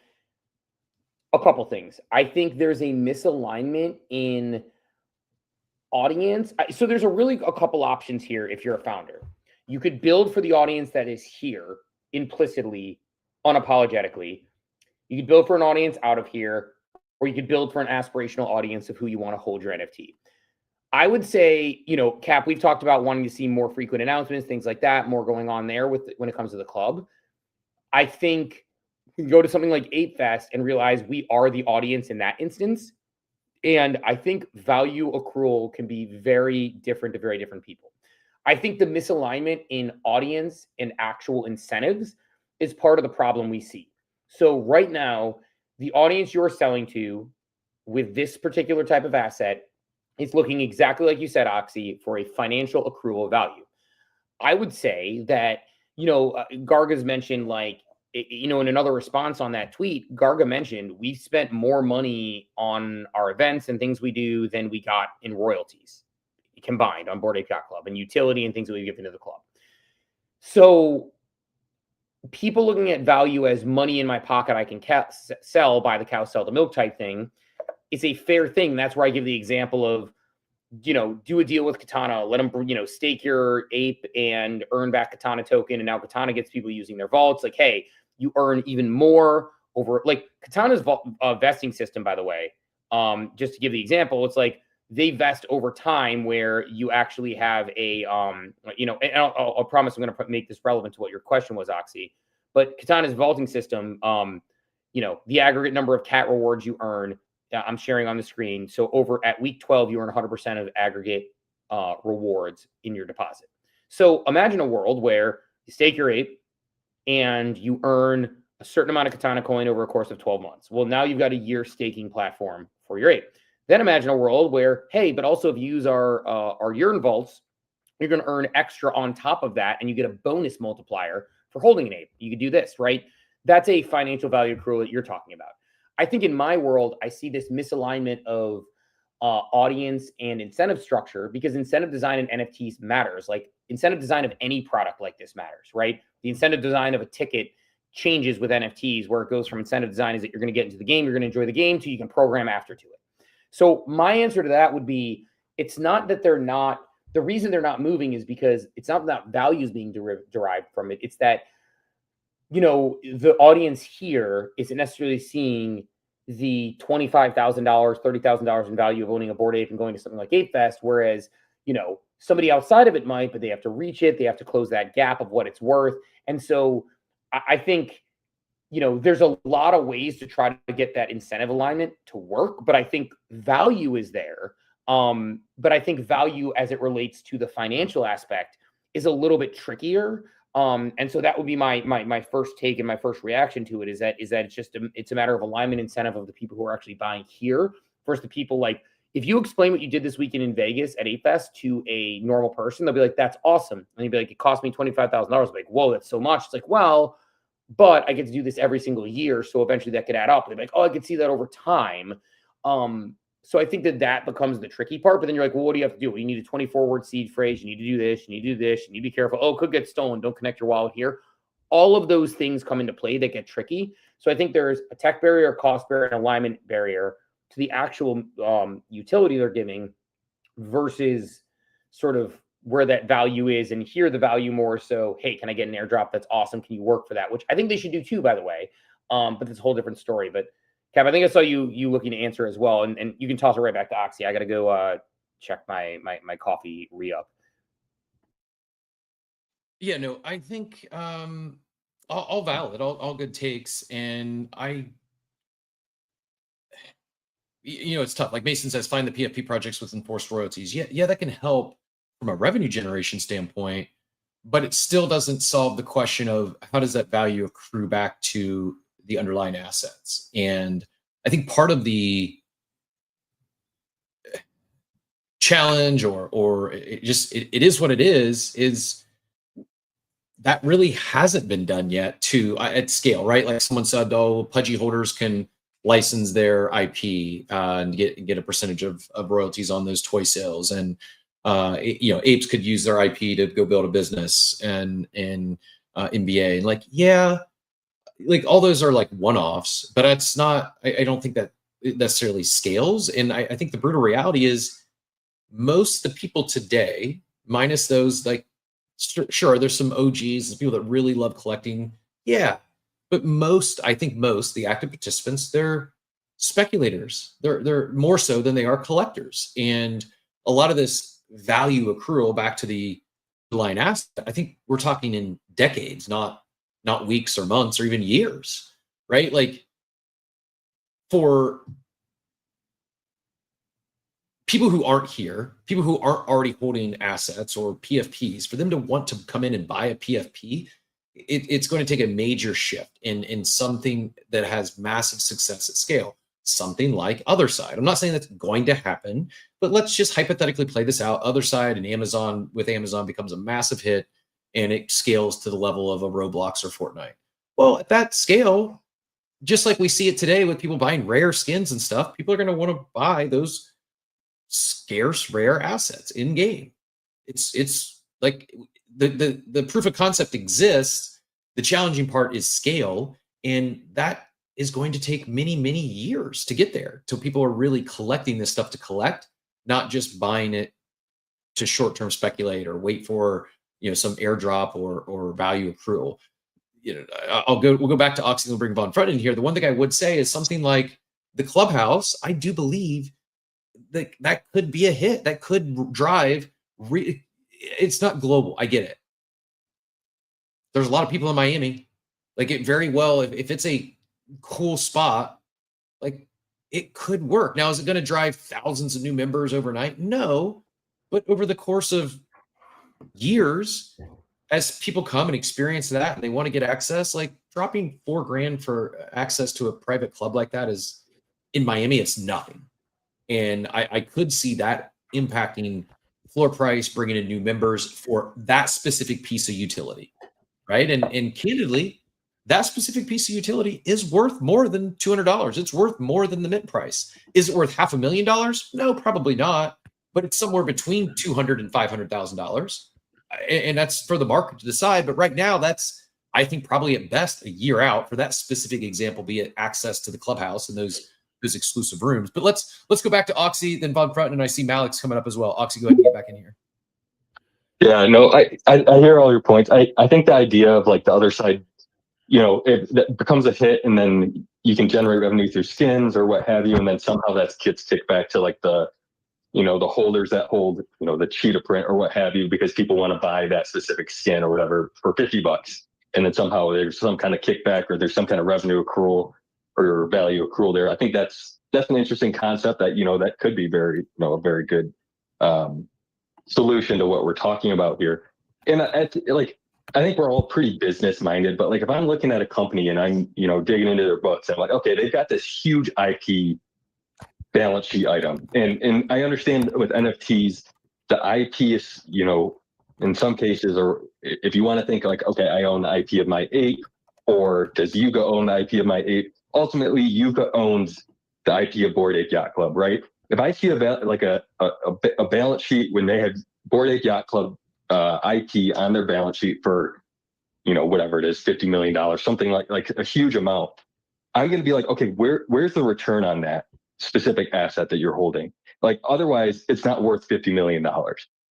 A couple things. I think there's a misalignment in audience. So there's a couple options here if you're a founder. You could build for the audience that is here implicitly, unapologetically. You could build for an audience out of here, or you could build for an aspirational audience of who you want to hold your NFT. I would say, Cap, we've talked about wanting to see more frequent announcements, things like that, more going on there when it comes to the club. I think you can go to something like Ape Fest and realize we are the audience in that instance. And I think value accrual can be very different to very different people. I think the misalignment in audience and actual incentives is part of the problem we see. So right now, the audience you're selling to with this particular type of asset is looking exactly like you said, Oxy, for a financial accrual value. I would say that, Garga's mentioned in another response on that tweet, Garga mentioned we spent more money on our events and things we do than we got in royalties combined on Bored Ape Yacht Club and utility and things that we've given to the club. So people looking at value as money in my pocket I can sell, buy the cow, sell the milk type thing, it's a fair thing. That's where I give the example of, do a deal with Katana, let them, stake your ape and earn back Katana token. And now Katana gets people using their vaults. Like, hey, you earn even more over, like Katana's vesting system, by the way, just to give the example, it's like they vest over time where you actually have a, and I'll promise I'm going to make this relevant to what your question was, Oxy. But Katana's vaulting system, the aggregate number of cat rewards you earn, I'm sharing on the screen. So over at week 12, you earn 100% of aggregate rewards in your deposit. So imagine a world where you stake your ape and you earn a certain amount of Katana coin over a course of 12 months. Well, now you've got a year staking platform for your ape. Then imagine a world where, hey, but also if you use our Yearn vaults, you're going to earn extra on top of that, and you get a bonus multiplier for holding an ape. You could do this, right? That's a financial value accrual that you're talking about. I think in my world, I see this misalignment of audience and incentive structure, because incentive design in NFTs matters. Like incentive design of any product like this matters, right? The incentive design of a ticket changes with NFTs, where it goes from incentive design is that you're going to get into the game, you're going to enjoy the game, to you can program after to it. So my answer to that would be, it's not that they're not, the reason they're not moving is because it's not that value is being derived from it. It's that, the audience here isn't necessarily seeing the $25,000, $30,000 in value of owning a Bored Ape and going to something like Ape Fest, whereas, somebody outside of it might, but they have to reach it. They have to close that gap of what it's worth. And so I think, there's a lot of ways to try to get that incentive alignment to work, but I think value is there. But I think value as it relates to the financial aspect is a little bit trickier. And so that would be my first take and my first reaction to it is that it's a matter of alignment incentive of the people who are actually buying here versus the people. Like, if you explain what you did this weekend in Vegas at Ape Fest to a normal person, they'll be like, that's awesome. And you'd be like, it cost me $25,000. Like, whoa, that's so much. It's like, well, but I get to do this every single year. So eventually that could add up. They'd be like, oh, I could see that over time. So I think that becomes the tricky part. But then you're like, well, what do you have to do? Well, you need a 24-word seed phrase. You need to do this. You need to do this. You need to be careful. Oh, it could get stolen. Don't connect your wallet here. All of those things come into play that get tricky. So I think there's a tech barrier, cost barrier, and alignment barrier to the actual utility they're giving versus sort of where that value is. And here the value more so, hey, can I get an airdrop? That's awesome. Can you work for that? Which I think they should do too, by the way. But it's a whole different story. But Kev, I think I saw you looking to answer as well, and you can toss it right back to Oxy. I got to go check my coffee re-up. Yeah, no, I think all valid, all good takes, and it's tough. Like Mason says, find the PFP projects with enforced royalties. Yeah, that can help from a revenue generation standpoint, but it still doesn't solve the question of how does that value accrue back to the underlying assets. And I think part of the challenge or it is what it is that really hasn't been done yet at scale, right? Like someone said, oh, pudgy holders can license their IP and get a percentage of royalties on those toy sales. And apes could use their IP to go build a business and NBA. And like all those are like one-offs, but it's not, I don't think that it necessarily scales. And I think the brutal reality is most of the people today, minus those, like, sure, there's some OGs, there's people that really love collecting. Yeah. But I think most the active participants, they're speculators. They're more so than they are collectors. And a lot of this value accrual back to the line asset, I think we're talking in decades, not weeks or months or even years, right? Like for people who aren't here, people who aren't already holding assets or PFPs, for them to want to come in and buy a PFP, it's going to take a major shift in something that has massive success at scale, something like Other Side. I'm not saying that's going to happen, but let's just hypothetically play this out. Other Side and Amazon becomes a massive hit and it scales to the level of a Roblox or Fortnite. Well, at that scale, just like we see it today with people buying rare skins and stuff, people are going to want to buy those scarce, rare assets in game. It's like the proof of concept exists. The challenging part is scale, and that is going to take many, many years to get there till people are really collecting this stuff to collect, not just buying it to short-term speculate or wait for some airdrop or value accrual. We'll go back to Oxy and we'll bring Von Front in here. The one thing I would say is something like the Clubhouse. I do believe that could be a hit. That could drive. It's not global. I get it. There's a lot of people in Miami. Like it very well, if it's a cool spot, like it could work. Now, is it going to drive thousands of new members overnight? No, but over the course of years, as people come and experience that and they want to get access, like dropping $4,000 for access to a private club like that is, in Miami, it's nothing. And I could see that impacting floor price, bringing in new members for that specific piece of utility, right? And candidly, that specific piece of utility is worth more than $200. It's worth more than the mint price. Is it worth $500,000? No, probably not. But it's somewhere between $200,000 and $500,000, and that's for the market to decide. But right now, that's, I think, probably at best a year out for that specific example, be it access to the Clubhouse and those exclusive rooms. But let's go back to Oxy, then Von Front, and I see Malik's coming up as well. Oxy, go ahead and get back in here. Yeah, no, I hear all your points. I think the idea of like the Other Side, if that becomes a hit and then you can generate revenue through skins or what have you, and then somehow that gets kicked back to like the holders that hold, the cheetah print or what have you, because people want to buy that specific skin or whatever for $50. And then somehow there's some kind of kickback or there's some kind of revenue accrual or value accrual there. I think that's an interesting concept that, that could be very, a very good solution to what we're talking about here. And I think we're all pretty business minded, but like if I'm looking at a company and I'm, digging into their books, I'm like, okay, they've got this huge IP balance sheet item. And I understand with NFTs, the IP is, in some cases, or if you want to think like, okay, I own the IP of my ape, or does Yuga own the IP of my ape? Ultimately, Yuga owns the IP of Bored Ape Yacht Club, right? If I see a balance sheet when they have Bored Ape Yacht Club IP on their balance sheet for, whatever it is, $50 million, something like a huge amount, I'm going to be like, okay, where's the return on that specific asset that you're holding? Like, otherwise, it's not worth $50 million.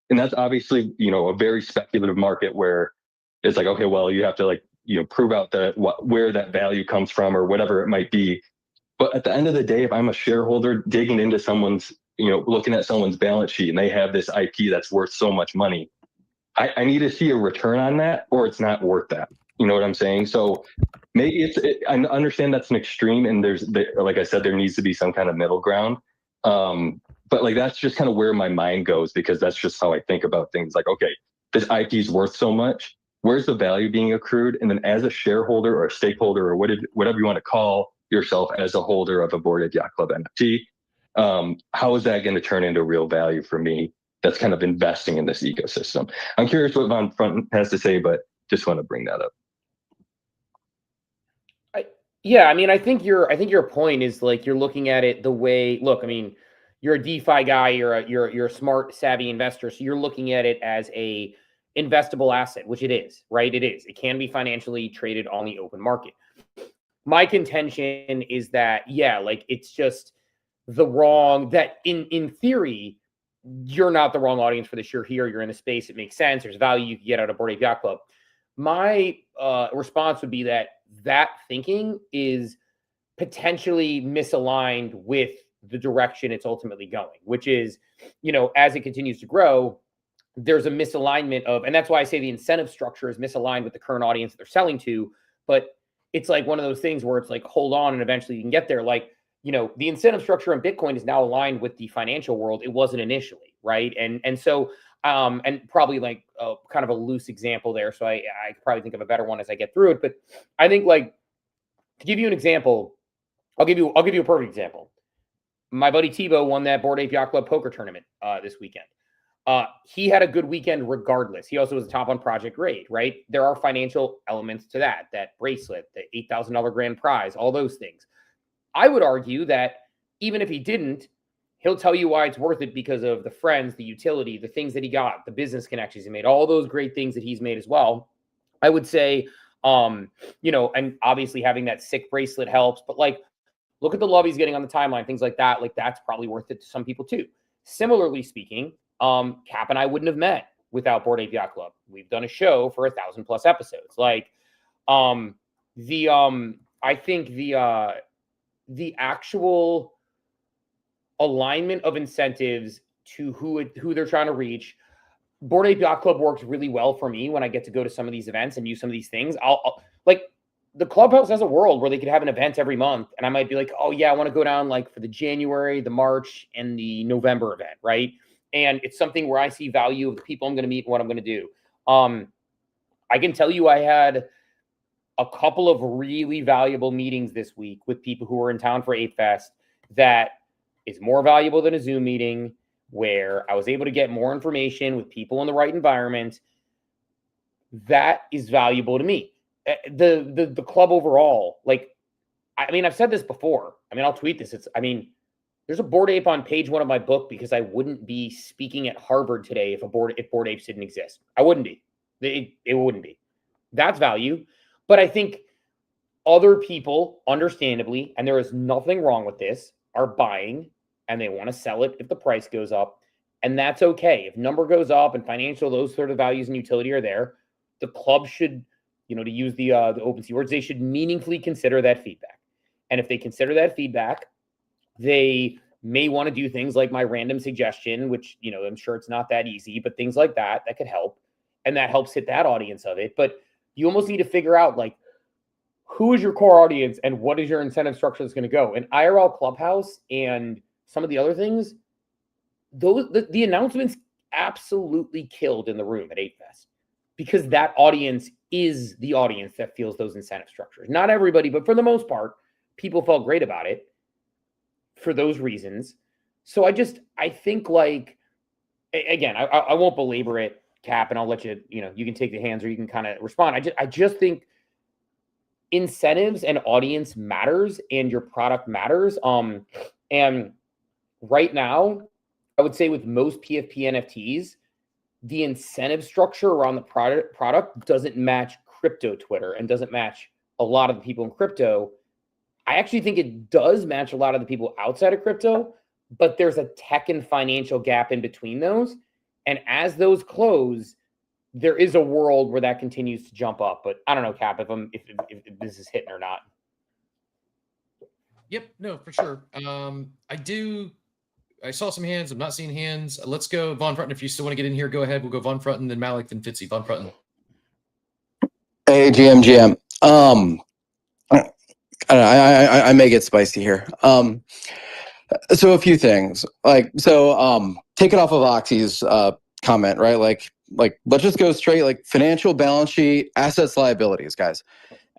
And that's obviously, a very speculative market where it's like, okay, well, you have to prove out where that value comes from or whatever it might be. But at the end of the day, if I'm a shareholder digging into someone's, looking at someone's balance sheet and they have this IP that's worth so much money, I need to see a return on that or it's not worth that. You know what I'm saying? So maybe I understand that's an extreme, and like I said, there needs to be some kind of middle ground. But like, that's just kind of where my mind goes, because that's just how I think about things. Like, okay, this IP is worth so much. Where's the value being accrued? And then as a shareholder or a stakeholder or whatever you want to call yourself as a holder of a Bored Ape Yacht Club NFT, how is that going to turn into real value for me that's kind of investing in this ecosystem? I'm curious what Von Front has to say, but just want to bring that up. Yeah, I mean, I think your point is like, you're looking at it the way, look, I mean, you're a DeFi guy, you're a smart, savvy investor, so you're looking at it as a investable asset, which it is, right? It is. It can be financially traded on the open market. My contention is that, yeah, like, it's just that in theory, you're not the wrong audience for this. You're here, you're in the space, it makes sense. There's value you can get out of Bored Ape Yacht Club. My response would be that thinking is potentially misaligned with the direction it's ultimately going, which is, as it continues to grow, there's a misalignment of, and that's why I say the incentive structure is misaligned with the current audience that they're selling to. But it's like one of those things where it's like, hold on, and eventually you can get there. Like, the incentive structure in Bitcoin is now aligned with the financial world. It wasn't initially, right? And so, and probably like kind of a loose example there. So I could probably think of a better one as I get through it. But I think, like, to give you an example, I'll give you a perfect example. My buddy Tebow won that Bored Ape Yacht Club poker tournament this weekend. He had a good weekend regardless. He also was a top on Project Raid, right? There are financial elements to that bracelet, the $8,000 grand prize, all those things. I would argue that even if he didn't, he'll tell you why it's worth it because of the friends, the utility, the things that he got, the business connections he made, all those great things that he's made as well. I would say, and obviously having that sick bracelet helps, but like, look at the love he's getting on the timeline, things like that. Like, that's probably worth it to some people too. Similarly speaking, Cap and I wouldn't have met without Bored Ape Yacht Club. We've done a show for 1,000+ episodes. Like, I think the actual alignment of incentives to who they're trying to reach, Bored Ape Yacht Club works really well for me when I get to go to some of these events and use some of these things. I'll like, the clubhouse has a world where they could have an event every month, and I might be like, oh yeah, I want to go down like for the January, the March, and the November event, right? And it's something where I see value of the people I'm going to meet and what I'm going to do. I can tell you I had a couple of really valuable meetings this week with people who were in town for Ape Fest that is more valuable than a Zoom meeting, where I was able to get more information with people in the right environment. That is valuable to me. The club overall, like, I mean, I've said this before. I mean, I'll tweet this. There's a Bored Ape on page 1 of my book because I wouldn't be speaking at Harvard today if Bored Apes didn't exist. I wouldn't be. It wouldn't be. That's value. But I think other people, understandably, and there is nothing wrong with this, are buying and they want to sell it if the price goes up. And that's okay. If number goes up and financial, those sort of values and utility are there, the club should, to use the OpenSea words, they should meaningfully consider that feedback. And if they consider that feedback, they may want to do things like my random suggestion, which, I'm sure it's not that easy, but things like that could help. And that helps hit that audience of it. But you almost need to figure out, like, who is your core audience and what is your incentive structure that's going to go. And IRL Clubhouse and some of the other things, the announcements absolutely killed in the room at Ape Fest, because that audience is the audience that feels those incentive structures. Not everybody, but for the most part, people felt great about it for those reasons. So I think, like, again, I won't belabor it, Cap, and I'll let you, you can take the hands or you can kind of respond. I just think incentives and audience matters and your product matters. And right now, I would say with most PFP NFTs, the incentive structure around the product doesn't match crypto Twitter and doesn't match a lot of the people in crypto. I actually think it does match a lot of the people outside of crypto, but there's a tech and financial gap in between those. And as those close, there is a world where that continues to jump up. But I don't know, Cap, if this is hitting or not. Yep, no, for sure. I saw some hands. I'm not seeing hands. Let's go Von Frunton. If you still want to get in here, go ahead. We'll go Von Frunton, then Malik, then Fitzy. Von Frunton. Hey, GM. I may get spicy here. So a few things. Take it off of Oxy's comment, right? Like let's just go straight. Like financial balance sheet, assets, liabilities, guys.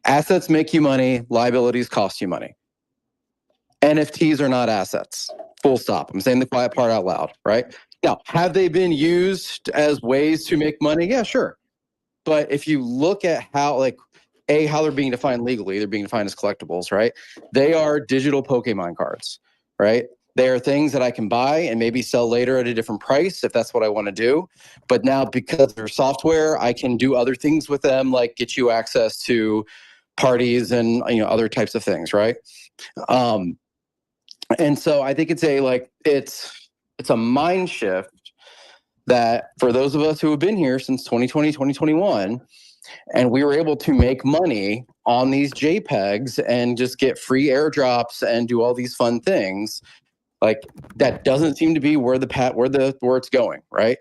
Assets make you money. Liabilities cost you money. NFTs are not assets. Full stop. I'm saying the quiet part out loud, right? Now, have they been used as ways to make money? Yeah, sure. But if you look at how, how they're being defined legally, they're being defined as collectibles, right? They are digital Pokemon cards, right? They are things that I can buy and maybe sell later at a different price if that's what I want to do. But now, because they're software, I can do other things with them, like get you access to parties and other types of things, right? And so I think it's a mind shift that for those of us who have been here since 2020, 2021, and we were able to make money on these JPEGs and just get free airdrops and do all these fun things, like that doesn't seem to be where it's going, right?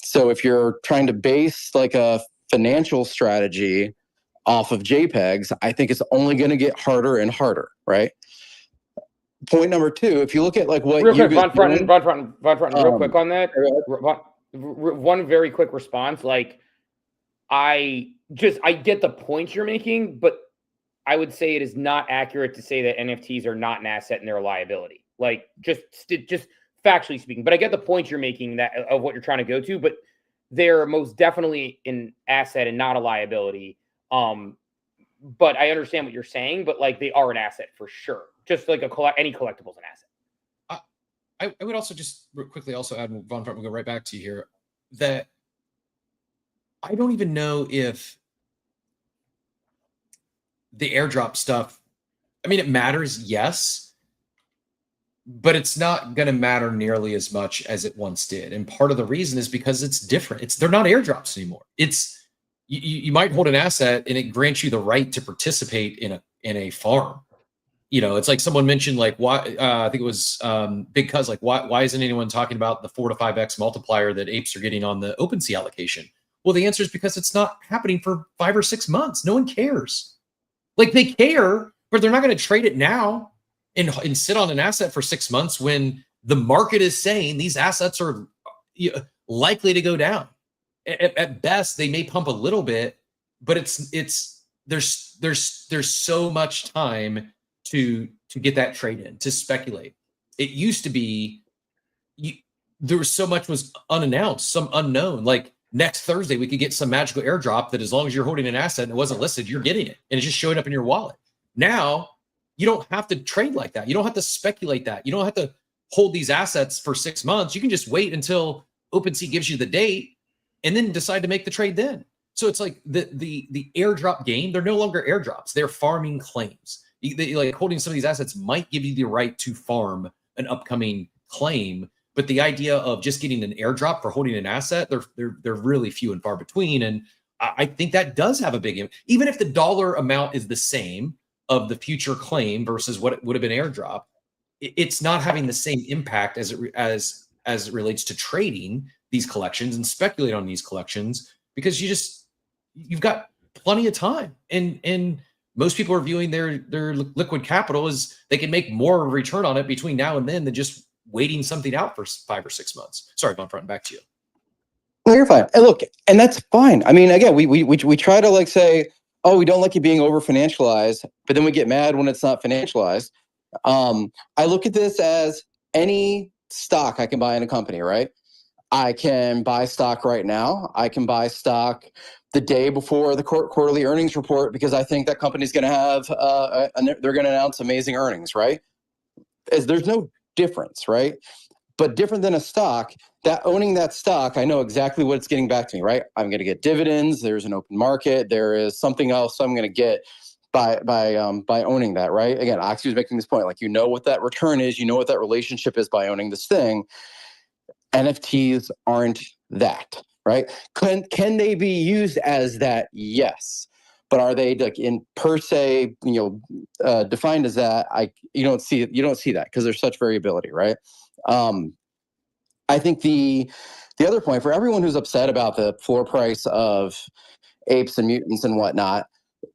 So if you're trying to base like a financial strategy off of JPEGs, I think it's only going to get harder and harder, right? Point number two, if you look at like what real quick, Von Front, real quick on that. One very quick response. Like, I get the point you're making, but I would say it is not accurate to say that NFTs are not an asset and they're a liability. Like, just factually speaking. But I get the point you're making of what you're trying to go to, but they're most definitely an asset and not a liability. But I understand what you're saying, but like they are an asset for sure. Just like any collectible is an asset. I would also just quickly also add, Von Front, we'll go right back to you here, that I don't even know if the airdrop stuff, I mean, it matters, yes, but it's not going to matter nearly as much as it once did. And part of the reason is because it's different. They're not airdrops anymore. You might hold an asset and it grants you the right to participate in a farm. It's like someone mentioned, like, why, I think it was Big Cuz, like, why isn't anyone talking about the 4 to 5x multiplier that apes are getting on the OpenSea allocation? Well, the answer is because it's not happening for 5 or 6 months. No one cares. Like, they care, but they're not going to trade it now and sit on an asset for 6 months when the market is saying these assets are likely to go down. At best, they may pump a little bit, but there's so much time to get that trade in, to speculate. It used to be there was so much was unannounced, some unknown. Like next Thursday, we could get some magical airdrop that as long as you're holding an asset and it wasn't listed, you're getting it, and it's just showing up in your wallet. Now you don't have to trade like that. You don't have to speculate that. You don't have to hold these assets for 6 months. You can just wait until OpenSea gives you the date and then decide to make the trade then. So it's like the airdrop game, they're no longer airdrops. They're farming claims. Like holding some of these assets might give you the right to farm an upcoming claim, but the idea of just getting an airdrop for holding an asset, they're really few and far between. And I think that does have a big impact. Even if the dollar amount is the same of the future claim versus what it would have been airdrop, it's not having the same impact as it relates to trading these collections and speculate on these collections, because you've got plenty of time, and most people are viewing their liquid capital as they can make more return on it between now and then than just waiting something out for 5 or 6 months. Sorry, Von Front, back to you. No, you're fine. And look, and that's fine. I mean, again, we try to like say, oh, we don't like you being over financialized, but then we get mad when it's not financialized. I look at this as any stock I can buy in a company, right? I can buy stock right now. I can buy stock the day before the quarterly earnings report because I think that company's going to have, they're going to announce amazing earnings, right? There's no difference, right? But different than a stock, that owning that stock, I know exactly what it's getting back to me, right? I'm going to get dividends. There's an open market. There is something else I'm going to get by owning that, right? Again, Oxy was making this point, like, you know what that return is, you know what that relationship is by owning this thing. NFTs aren't that, right? Can they be used as that? Yes. But are they like in per se, defined as that? You don't see that because there's such variability, right? I think the other point for everyone who's upset about the floor price of apes and mutants and whatnot,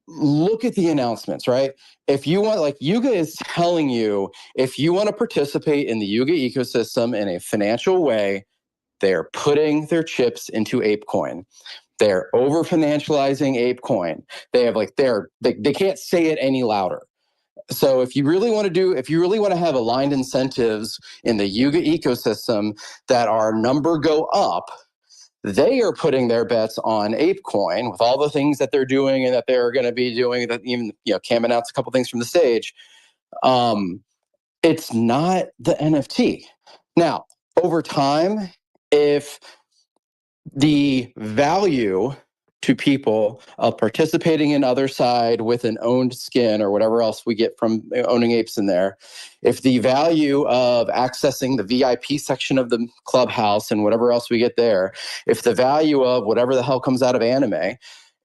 look at the announcements, right? If you want, like Yuga is telling you, if you want to participate in the Yuga ecosystem in a financial way, they're putting their chips into ApeCoin. They're over financializing ApeCoin. They have like they can't say it any louder. So if you really want to have aligned incentives in the Yuga ecosystem that our number go up, they are putting their bets on ApeCoin with all the things that they're doing and that they're going to be doing. That even Cam announced a couple things from the stage. It's not the NFT. Now, over time, if the value to people of participating in other side with an owned skin or whatever else we get from owning apes in there, if the value of accessing the VIP section of the clubhouse and whatever else we get there, if the value of whatever the hell comes out of anime,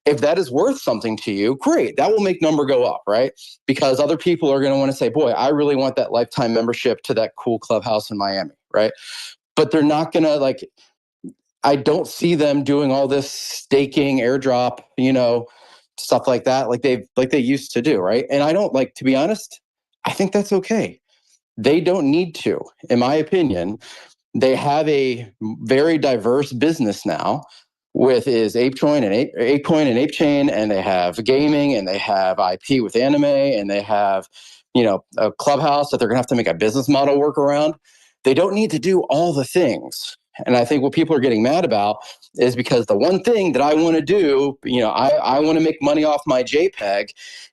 if that is worth something to you, great. That will make number go up, right? Because other people are going to want to say, boy, I really want that lifetime membership to that cool clubhouse in Miami, right? But they're not going to I don't see them doing all this staking, airdrop, stuff like that, like they used to do, right? And I don't to be honest, I think that's okay. They don't need to, in my opinion. They have a very diverse business now with ApeCoin and ApeChain, and they have gaming, and they have IP with anime, and they have, a clubhouse that they're gonna have to make a business model work around. They don't need to do all the things. And I think what people are getting mad about is because the one thing that I want to do, I want to make money off my JPEG.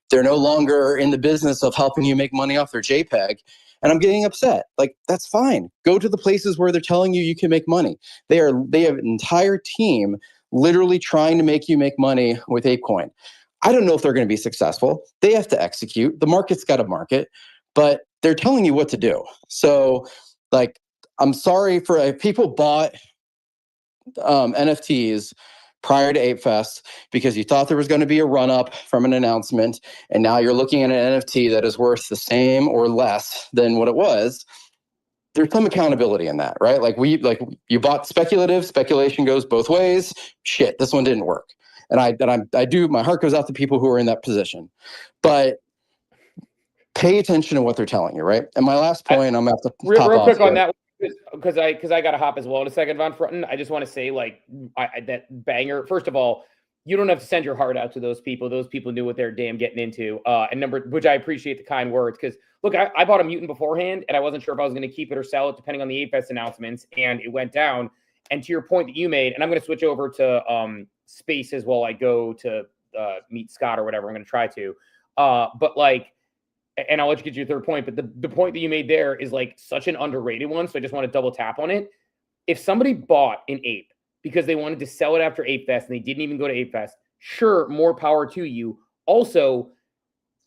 They're no longer in the business of helping you make money off their JPEG. And I'm getting upset. That's fine. Go to the places where they're telling you can make money. They have an entire team literally trying to make you make money with ApeCoin. I don't know if they're going to be successful. They have to execute. The market's got to market, but they're telling you what to do. So I'm sorry for if people bought NFTs prior to ApeFest because you thought there was going to be a run up from an announcement, and now you're looking at an NFT that is worth the same or less than what it was. There's some accountability in that, right? You bought speculative. Speculation goes both ways. Shit, this one didn't work, and I do. My heart goes out to people who are in that position, but pay attention to what they're telling you, right? And my last point, I'm going to have to real quick here. on that. Because I got to hop as well in a second, Von Frunten. I just want to say, that banger. First of all, you don't have to send your heart out to those people. Those people knew what they're damn getting into. Which I appreciate the kind words. Because look, I bought a mutant beforehand, and I wasn't sure if I was going to keep it or sell it, depending on the ApeFest announcements, and it went down. And to your point that you made, and I'm going to switch over to Spaces while I go to meet Scott or whatever. I'm going to try to, and I'll let you get your third point, but the point that you made there is such an underrated one. So I just want to double tap on it. If somebody bought an ape because they wanted to sell it after ApeFest and they didn't even go to ApeFest, sure, more power to you. Also,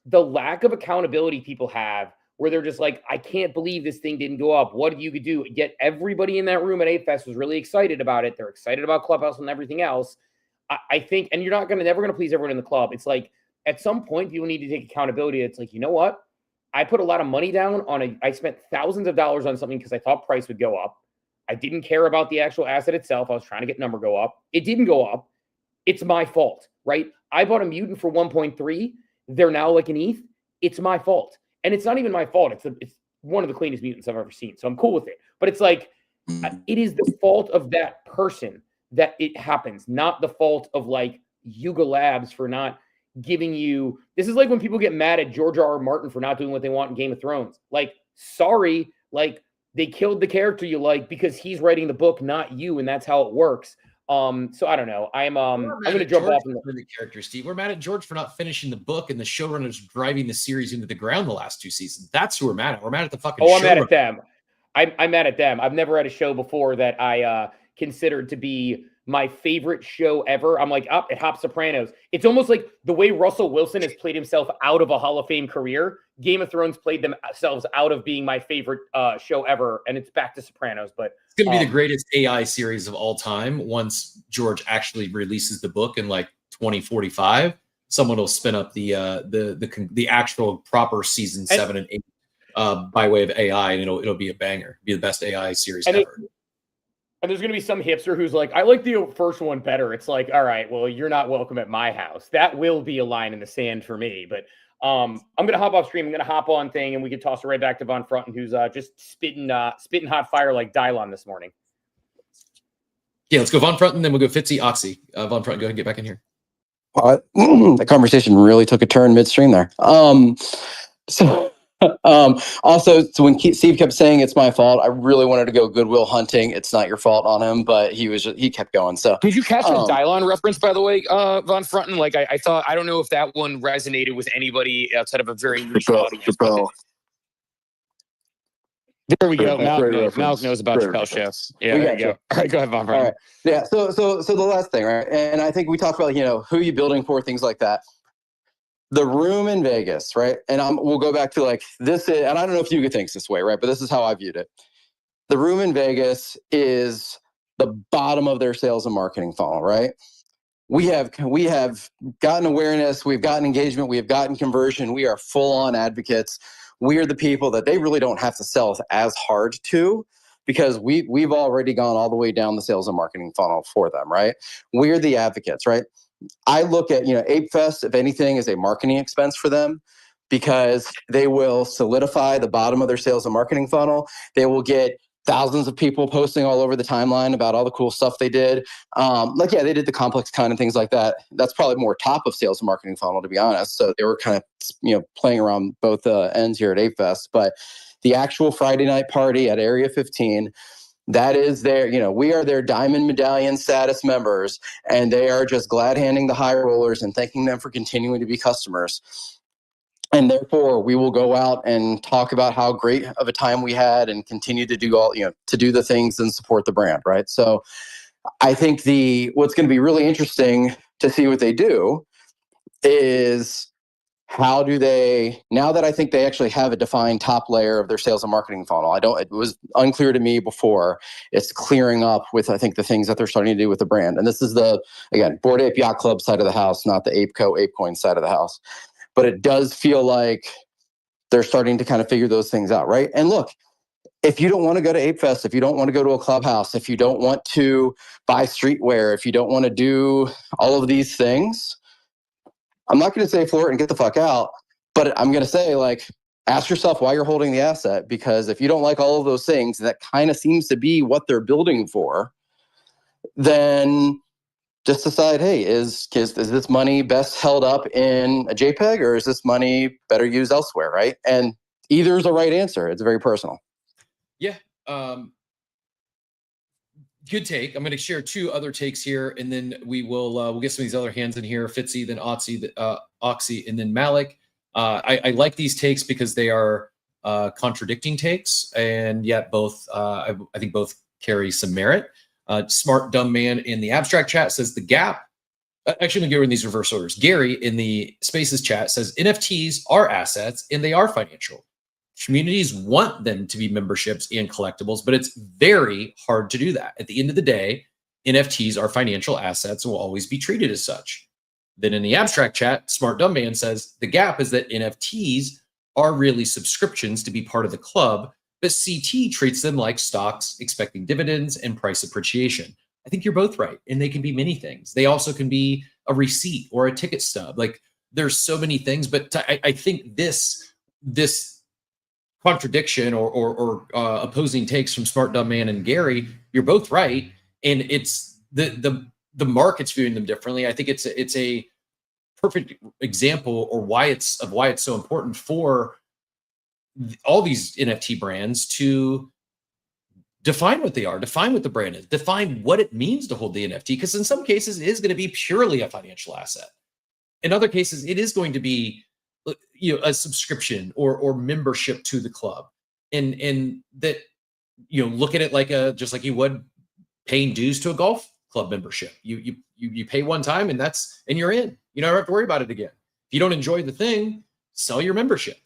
the lack of accountability people have where they're just I can't believe this thing didn't go up. What did you do? Yet everybody in that room at ApeFest was really excited about it. They're excited about Clubhouse and everything else. I think, and you're never going to please everyone in the club. It's at some point, people need to take accountability. It's you know what? I put a lot of money down I spent thousands of dollars on something because I thought price would go up. I didn't care about the actual asset itself. I was trying to get number go up. It didn't go up. It's my fault, right? I bought a mutant for 1.3. They're now an ETH. It's my fault. And it's not even my fault. It's one of the cleanest mutants I've ever seen. So I'm cool with it. But it's it is the fault of that person that it happens, not the fault of Yuga Labs for not giving you. This is when people get mad at George R.R. Martin for not doing what they want in Game of Thrones. Sorry, they killed the character you because he's writing the book, not you, and that's how it works. So I don't know. I'm going to jump off the character, Steve. We're mad at George for not finishing the book and the showrunners driving the series into the ground the last 2 seasons. That's who we're mad at. We're mad at the fucking. I'm mad at them. I'm mad at them. I've never had a show before that I considered to be my favorite show ever. I'm it hops Sopranos. It's almost like the way Russell Wilson has played himself out of a Hall of Fame career. Game of Thrones played themselves out of being my favorite show ever, and it's back to Sopranos. But it's going to be the greatest AI series of all time. Once George actually releases the book in 2045, someone will spin up the actual proper season 7 and 8 by way of AI, and it'll be a banger. It'll be the best AI series ever. And there's going to be some hipster who's like, I like the first one better. It's like, all right, well, you're not welcome at my house. That will be a line in the sand for me. But I'm going to hop off stream. I'm going to hop on thing, and we can toss it right back to Von Frunten, who's just spitting hot fire like Dylon this morning. Yeah, let's go Von Frunten, then we'll go Fitzy, Oxy. Von Frunten, go ahead and get back in here. The conversation really took a turn midstream there. Also, so when Steve kept saying it's my fault, I really wanted to go Goodwill Hunting. It's not your fault on him, but he kept going. So did you catch the Dylon reference, by the way, Von Frunten? Like I thought, I don't know if that one resonated with anybody outside of a very niche audience. There we go. Malk knows about Chappelle Show. Yeah, there you go. All right, go ahead, Von Frunten. All right. Yeah. So the last thing, right? And I think we talked about, who you building for, things like that. The room in Vegas, right? And we'll go back to like this, and I don't know if Yuga thinks this way, right? But this is how I viewed it. The room in Vegas is the bottom of their sales and marketing funnel, right? We have gotten awareness, we've gotten engagement, we have gotten conversion. We are full on advocates. We are the people that they really don't have to sell as hard to, because we've already gone all the way down the sales and marketing funnel for them, right? We're the advocates, right? I look at, Ape Fest, if anything, is a marketing expense for them, because they will solidify the bottom of their sales and marketing funnel. They will get thousands of people posting all over the timeline about all the cool stuff they did. They did the complex con and things like that. That's probably more top of sales and marketing funnel, to be honest. So they were kind of, playing around both ends here at Ape Fest. But the actual Friday night party at Area 15, that is their, we are their diamond medallion status members, and they are just glad handing the high rollers and thanking them for continuing to be customers. And therefore, we will go out and talk about how great of a time we had and continue to do to do the things and support the brand, right? So I think what's going to be really interesting to see what they do is, how do they, now that I think they actually have a defined top layer of their sales and marketing funnel, it was unclear to me before, it's clearing up with, I think, the things that they're starting to do with the brand. And this is again, Bored Ape Yacht Club side of the house, not the ApeCoin side of the house. But it does feel like they're starting to kind of figure those things out, right? And look, if you don't want to go to Ape Fest, if you don't want to go to a clubhouse, if you don't want to buy streetwear, if you don't want to do all of these things, I'm not going to say floor it and get the fuck out, but I'm going to say, ask yourself why you're holding the asset, because if you don't like all of those things, that kind of seems to be what they're building for, then just decide, hey, is this money best held up in a JPEG, or is this money better used elsewhere, right? And either is the right answer. It's very personal. Yeah. Good take. I'm going to share two other takes here, and then we'll get some of these other hands in here. Fitzy, then Oxy, and then Malik. I like these takes because they are contradicting takes, and yet both I think both carry some merit. Smart Dumb Man in the abstract chat says the gap. Actually, I'm going to go in these reverse orders. Gary in the Spaces chat says NFTs are assets and they are financial. Communities want them to be memberships and collectibles, but it's very hard to do that. At the end of the day, NFTs are financial assets and will always be treated as such. Then in the abstract chat, Smart Dumb Man says the gap is that NFTs are really subscriptions to be part of the club, but CT treats them like stocks, expecting dividends and price appreciation. I think you're both right, and they can be many things. They also can be a receipt or a ticket stub. There's so many things, but I think this contradiction or opposing takes from Smart Dumb Man and Gary, you're both right, and it's the market's viewing them differently. I think it's a perfect example, or why it's so important for all these NFT brands to define what they are, define what the brand is, define what it means to hold the NFT. Because in some cases, it is going to be purely a financial asset. In other cases, it is going to be a subscription or membership to the club, and that look at it just like you would paying dues to a golf club membership. You pay one time and you're in. You never have to worry about it again. If you don't enjoy the thing, sell your membership.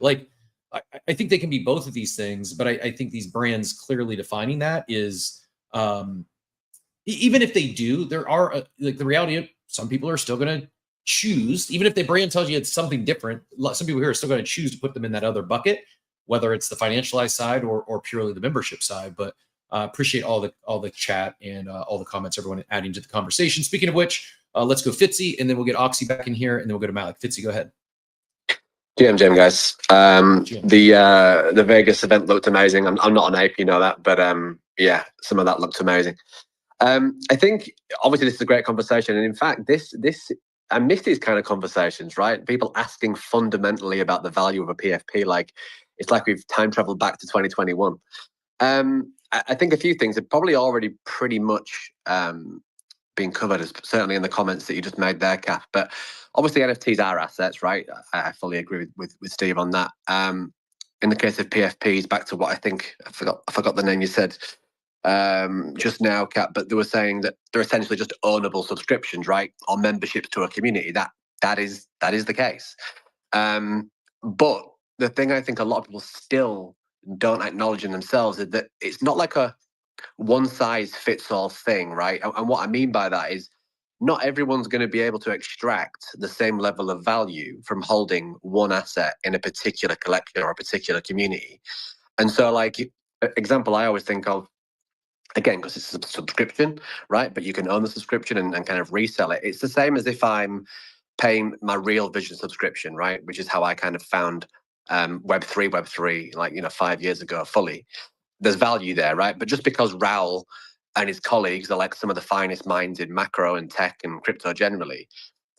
I think they can be both of these things, but I think these brands clearly defining that is, even if they do, there are the reality of some people are still going to choose, even if the brand tells you it's something different. Some people here are still going to choose to put them in that other bucket, whether it's the financialized side or purely the membership side. But Appreciate all the chat and all the comments, everyone adding to the conversation. Speaking of which, let's go Fitzy, and then we'll get Oxy back in here, and then we'll go to Malik. Fitzy, go ahead. GM, guys. The Vegas event looked amazing. I'm not an ape, you know that, but yeah, some of that looked amazing. I think obviously this is a great conversation, and in fact, this I miss these kind of conversations, right? People asking fundamentally about the value of a PFP, like it's like we've time traveled back to 2021. I think a few things have probably already pretty much been covered, as certainly in the comments that you just made there, Kath. But obviously NFTs are assets, right? I fully agree with Steve on that. In the case of PFPs, back to what I think I forgot the name you said just now, Kat, but they were saying that they're essentially just ownable subscriptions, right, or memberships to a community. That is the case. But the thing I think a lot of people still don't acknowledge in themselves is that it's not like a one-size-fits-all thing, right? And what I mean by that is not everyone's going to be able to extract the same level of value from holding one asset in a particular collection or a particular community. And so, like, example I always think of, again, because it's a subscription, right? But you can own the subscription and kind of resell it. It's the same as if I'm paying my Real Vision subscription, right? Which is how I kind of found Web3, like, 5 years ago fully. There's value there, right? But just because Raoul and his colleagues are like some of the finest minds in macro and tech and crypto generally,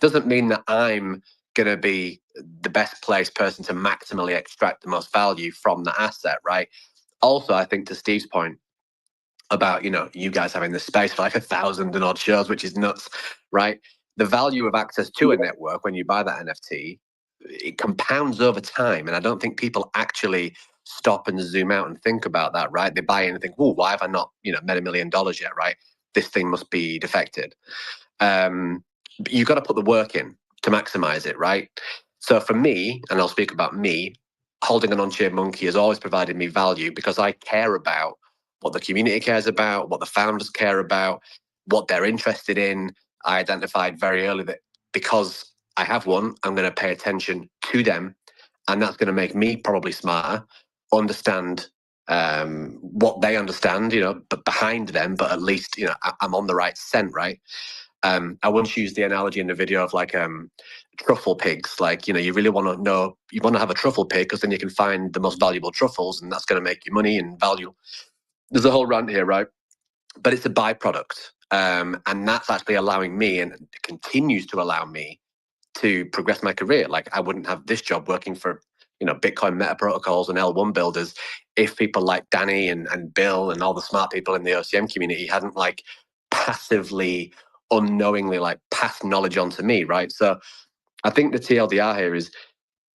doesn't mean that I'm going to be the best placed person to maximally extract the most value from the asset, right? Also, I think to Steve's point about, you guys having this space for like 1,000 and odd shows, which is nuts, right? The value of access to a network when you buy that NFT, it compounds over time. And I don't think people actually stop and zoom out and think about that, right? They buy in and think, oh, why have I not, made $1 million yet, right? This thing must be defected. But you've got to put the work in to maximize it, right? So for me, and I'll speak about me, holding an on-chain monkey has always provided me value because I care about what the community cares about, what the founders care about, what they're interested in. I identified very early that because I have one, I'm going to pay attention to them, and that's going to make me probably smarter, understand what they understand, but behind them, but at least, I'm on the right scent, right? I once used the analogy in the video of like truffle pigs. Like, you really want to know, you want to have a truffle pig because then you can find the most valuable truffles, and that's going to make you money and value. There's a whole rant here, right? But it's a byproduct. And that's actually allowing me, and it continues to allow me, to progress my career. Like, I wouldn't have this job working for, Bitcoin meta protocols and L1 builders if people like Danny and Bill and all the smart people in the OCM community hadn't like passively, unknowingly like passed knowledge on to me, right? So I think the TLDR here is,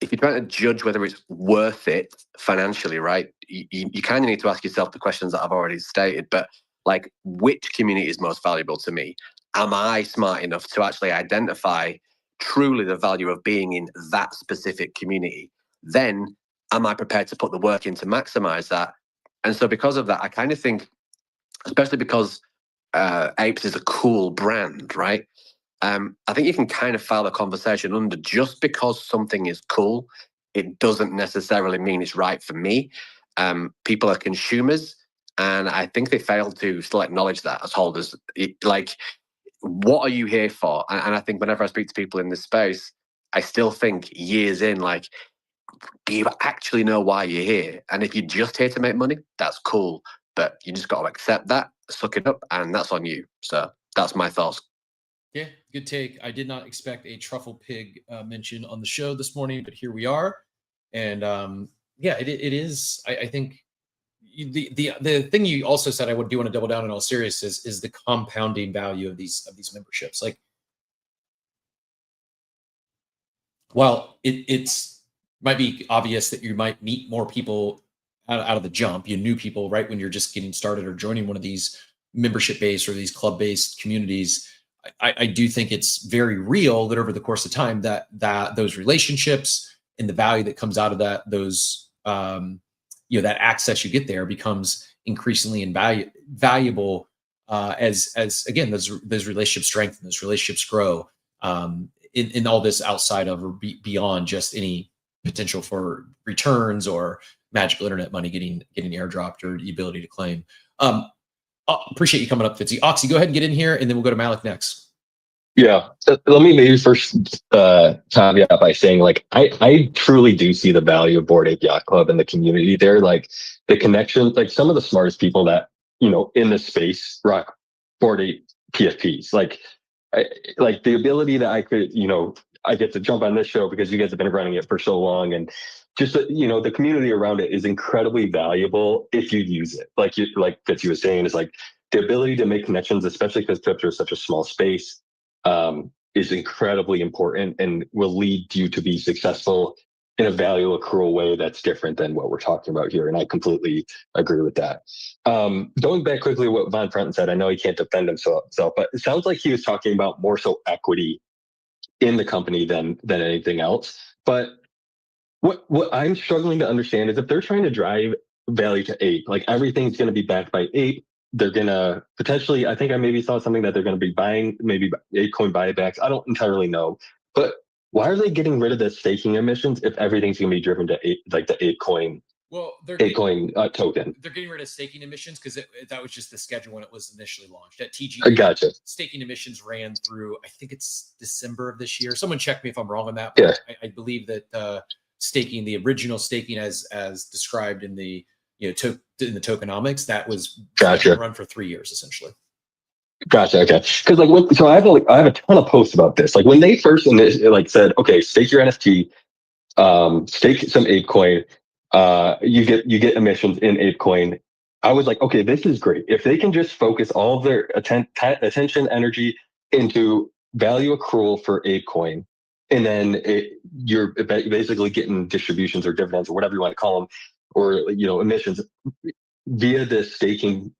if you're trying to judge whether it's worth it financially, right, you kind of need to ask yourself the questions that I've already stated, but like, which community is most valuable to me? Am I smart enough to actually identify truly the value of being in that specific community? Then am I prepared to put the work in to maximize that? And so because of that, I kind of think, especially because Apes is a cool brand, right? I think you can kind of file the conversation under, just because something is cool, it doesn't necessarily mean it's right for me. People are consumers, and I think they fail to still acknowledge that as holders. Like, what are you here for? And I think whenever I speak to people in this space, I still think years in, like, do you actually know why you're here? And if you're just here to make money, that's cool. But you just got to accept that, suck it up, and that's on you. So that's my thoughts. Yeah, good take. I did not expect a truffle pig mention on the show this morning, but here we are. And yeah, it is. I think the thing you also said, I do want to double down in all seriousness, is the compounding value of these memberships. Like, while it's might be obvious that you might meet more people out of the jump, new people, right, when you're just getting started or joining one of these membership-based or these club-based communities, I do think it's very real that over the course of time that those relationships and the value that comes out of that, those that access you get there becomes increasingly valuable as again those relationships strengthen, those relationships grow in all this outside of or beyond just any potential for returns or magical internet money getting airdropped or the ability to claim. Appreciate you coming up, Fitzy. Oxy, go ahead and get in here, and then we'll go to Malik next. Yeah. Let me maybe first caveat by saying, like, I truly do see the value of Bored Ape Yacht Club and the community there. Like, the connection, like some of the smartest people that, in the space rock Bored Ape PFPs. Like the ability that I could, I get to jump on this show because you guys have been running it for so long, and just the community around it is incredibly valuable if you use it. Like Fitzy was saying, is like the ability to make connections, especially because crypto is such a small space, is incredibly important and will lead you to be successful in a value accrual way that's different than what we're talking about here. And I completely agree with that. Going back quickly to what Von Frenton said, I know he can't defend himself, but it sounds like he was talking about more so equity in the company than anything else. But what I'm struggling to understand is if they're trying to drive value to Ape, like everything's going to be backed by Ape, they're going to potentially, I think I maybe saw something that they're going to be buying maybe ApeCoin buybacks. I don't entirely know, but why are they getting rid of the staking emissions if everything's going to be driven to Ape, like the ApeCoin? Well, ApeCoin token. They're getting rid of staking emissions because that was just the schedule when it was initially launched. At TGE, gotcha. Staking emissions ran through, I think it's December of this year. Someone check me if I'm wrong on that. Yeah. I believe that staking, the original staking as described in the in the tokenomics, that was gotcha. Run for 3 years essentially. Gotcha. Okay. Because I have a ton of posts about this. Like when they first said, okay, stake your NFT, stake some ApeCoin, you get emissions in ApeCoin. I was like, okay, this is great. If they can just focus all of their attention, energy into value accrual for ApeCoin, and then you're basically getting distributions or dividends or whatever you want to call them, or emissions via the staking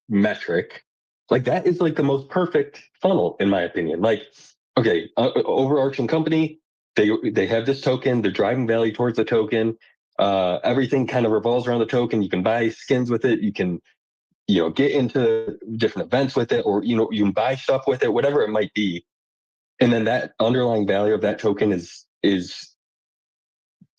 metric. Like that is like the most perfect funnel in my opinion. Like, okay, overarching company, they have this token, they're driving value towards the token. Everything kind of revolves around the token. You can buy skins with it. You can, get into different events with it, or you can buy stuff with it, whatever it might be. And then that underlying value of that token is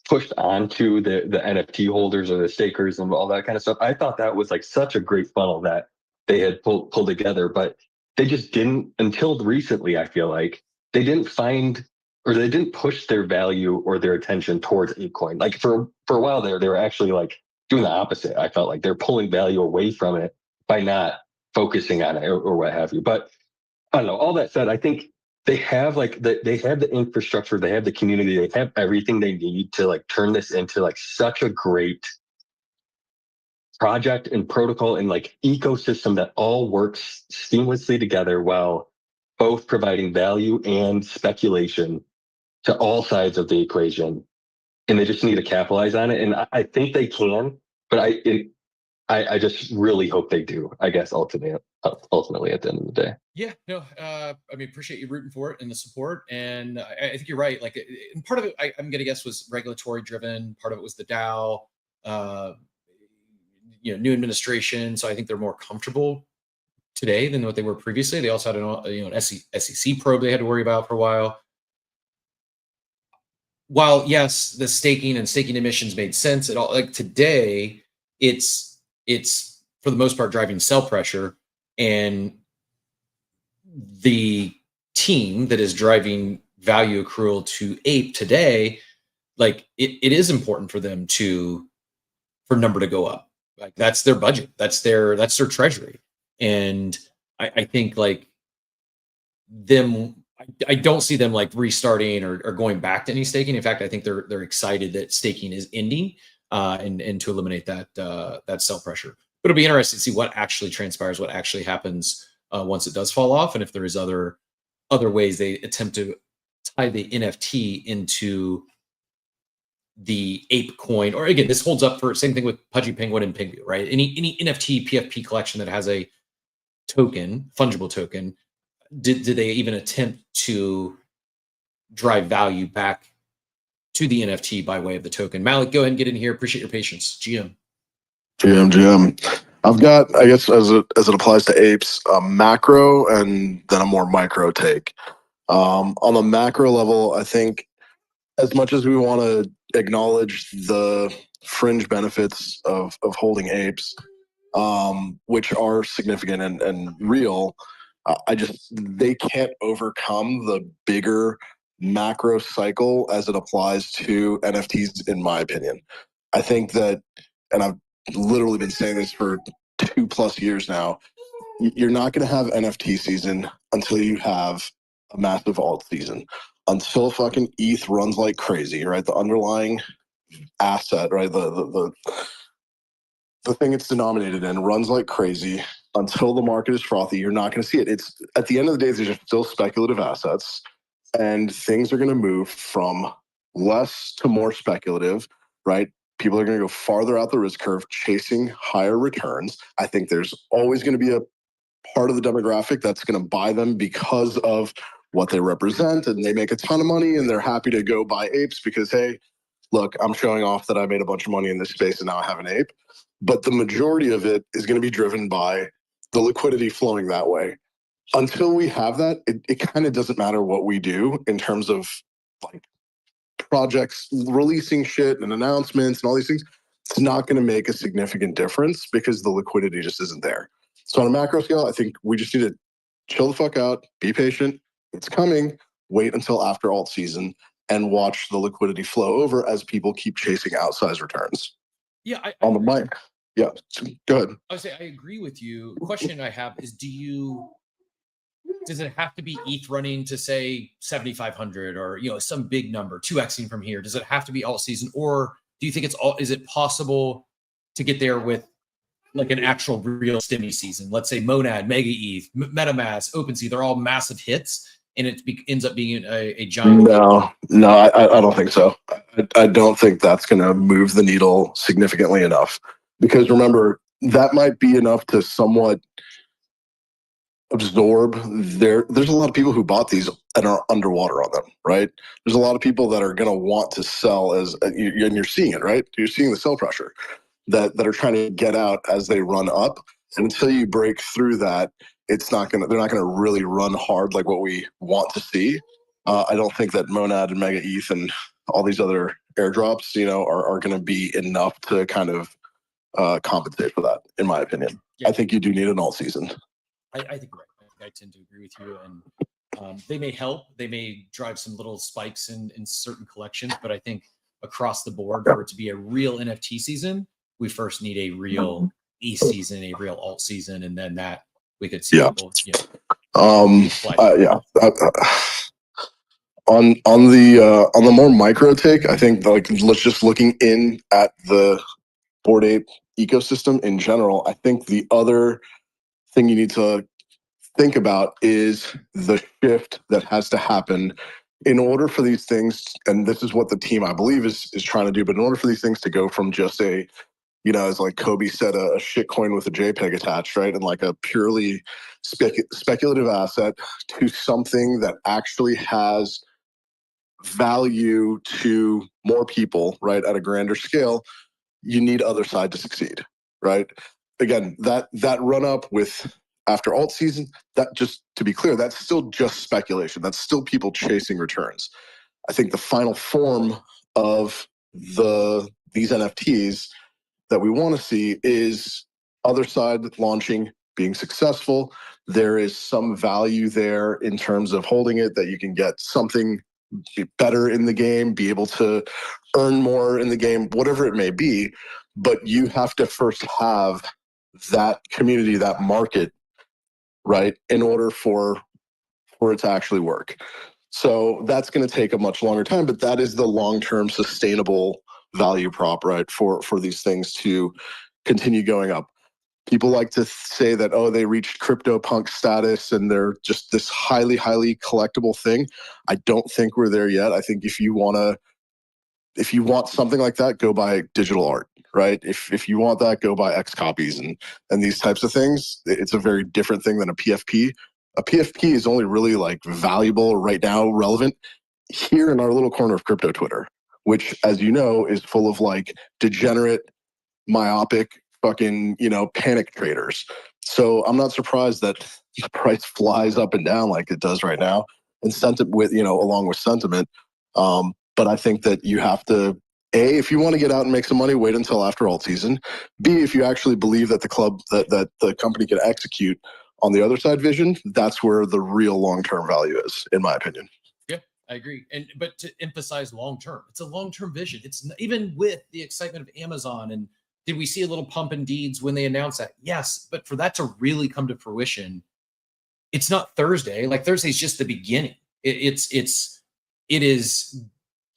pushed onto the NFT holders or the stakers and all that kind of stuff. I thought that was like such a great funnel that they had pulled together, but they just didn't until recently. I feel like they didn't find, or they didn't push their value or their attention towards ApeCoin. Like for a while there, they were actually like doing the opposite. I felt like they're pulling value away from it by not focusing on it or what have you. But I don't know. All that said, I think they have they have the infrastructure, they have the community, they have everything they need to like turn this into like such a great project and protocol and like ecosystem that all works seamlessly together while both providing value and speculation to all sides of the equation. And they just need to capitalize on it. And I think they can, but I just really hope they do, I guess, ultimately at the end of the day. Yeah, no, I mean, appreciate you rooting for it and the support. And I think you're right. Like, and part of it, I'm going to guess, was regulatory driven. Part of it was the DAO, new administration. So I think they're more comfortable today than what they were previously. They also had an SEC probe they had to worry about for a while. While yes, the staking and staking emissions made sense at all, like today, it's for the most part driving sell pressure, and the team that is driving value accrual to Ape today, like it is important for them for number to go up. Like that's their budget, that's their treasury, and I think like them. I don't see them like restarting or going back to any staking. In fact, I think they're excited that staking is ending and to eliminate that sell pressure. But it'll be interesting to see what actually transpires, what actually happens once it does fall off, and if there is other ways they attempt to tie the NFT into the Ape coin. Or again, this holds up for same thing with Pudgy Penguin and Pingu, right? Any NFT PFP collection that has a token, fungible token. Did they even attempt to drive value back to the NFT by way of the token? Malik, go ahead and get in here. Appreciate your patience. GM. I've got, I guess, as it applies to apes, a macro and then a more micro take. On the macro level, I think as much as we want to acknowledge the fringe benefits of holding apes, which are significant and real, they can't overcome the bigger macro cycle as it applies to NFTs, in my opinion. I think that, and I've literally been saying this for 2+ years now, you're not going to have NFT season until you have a massive alt season. Until fucking ETH runs like crazy, right? The underlying asset, right? The thing it's denominated in runs like crazy. Until the market is frothy, you're not going to see it. It's at the end of the day, these are still speculative assets, and things are going to move from less to more speculative, right? People are going to go farther out the risk curve, chasing higher returns. I think there's always going to be a part of the demographic that's going to buy them because of what they represent, and they make a ton of money, and they're happy to go buy apes because, hey, look, I'm showing off that I made a bunch of money in this space and now I have an ape. But the majority of it is going to be driven by the liquidity flowing that way. Until we have that, it kind of doesn't matter what we do in terms of like projects releasing shit and announcements and all these things. It's not going to make a significant difference because the liquidity just isn't there. So on a macro scale, I think we just need to chill the fuck out, be patient. It's coming. Wait until after alt season and watch the liquidity flow over as people keep chasing outsized returns. Yeah, on the mic. Yeah, go ahead. I would say I agree with you. The question I have is, does it have to be ETH running to say 7,500 or some big number, 2xing from here? Does it have to be alt season, or do you think is it possible to get there with like an actual real stimmy season? Let's say Monad, MegaETH, MetaMask, OpenSea, they're all massive hits, and it ends up being a giant. No, I don't think so. I don't think that's going to move the needle significantly enough, because remember, that might be enough to somewhat absorb there's a lot of people who bought these and are underwater on them, right? There's a lot of people that are going to want to sell and you're seeing it, right? You're seeing the sell pressure that are trying to get out as they run up. And until you break through that, they're not going to really run hard like what we want to see. I don't think that Monad and MegaETH and all these other airdrops, are going to be enough to kind of compensate for that, in my opinion. Yeah. I think you do need an alt season. I think right. I tend to agree with you, and they may help. They may drive some little spikes in certain collections, but I think across the board, for it to be a real NFT season, we first need a real ETH season, a real alt season, and then that we could see people. On the more micro take, I think let's just looking in at the Bored Ape ecosystem in general. I think the other thing you need to think about is the shift that has to happen in order for these things, and this is what the team I believe is trying to do, but in order for these things to go from just as like Kobe said, a shitcoin with a JPEG attached, right, and like a purely speculative asset to something that actually has value to more people, right, at a grander scale, you need other side to succeed, right? Again, that run up with after alt season, that, just to be clear, that's still just speculation. That's still people chasing returns. I think the final form of these NFTs that we want to see is other side launching, being successful. There is some value there in terms of holding it, that you can get something better in the game, be able to earn more in the game, whatever it may be. But you have to first have that community, that market, right, in order for it to actually work. So that's going to take a much longer time, but that is the long-term sustainable value prop, right, for these things to continue going up. People like to say that, they reached CryptoPunk status and they're just this highly, highly collectible thing. I don't think we're there yet. I think if you want something like that, go buy digital art, right? If you want that, go buy X copies and these types of things. It's a very different thing than a PFP. A PFP is only really like valuable right now, relevant here in our little corner of crypto Twitter, which, as you know, is full of like degenerate, myopic, fucking, panic traders. So I'm not surprised that the price flies up and down like it does right now. And sentiment along with sentiment. But I think that you have to, A, if you want to get out and make some money, wait until after alt season. B, if you actually believe that the club, that the company can execute on the other side vision, that's where the real long-term value is, in my opinion. Yeah, I agree. But to emphasize long-term, it's a long-term vision. It's even with the excitement of Amazon, and did we see a little pump in deeds when they announced that? Yes, but for that to really come to fruition, it's not Thursday. Like, Thursday's just the beginning. It is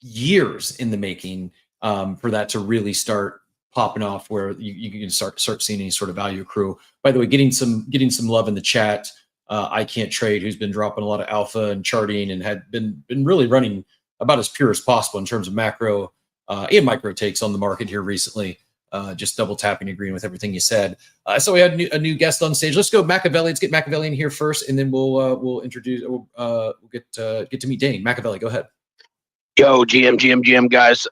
years in the making for that to really start popping off, where you can start seeing any sort of value accrue. By the way, getting some love in the chat. I Can't Trade, who's been dropping a lot of alpha and charting and had been really running about as pure as possible in terms of macro and micro takes on the market here recently. Just double tapping, agreeing with everything you said. So we had a new guest on stage. Let's go Machiavelli. Let's get Machiavelli in here first, and then we'll introduce. We'll get to meet Dane. Machiavelli, go ahead. Yo, GM guys.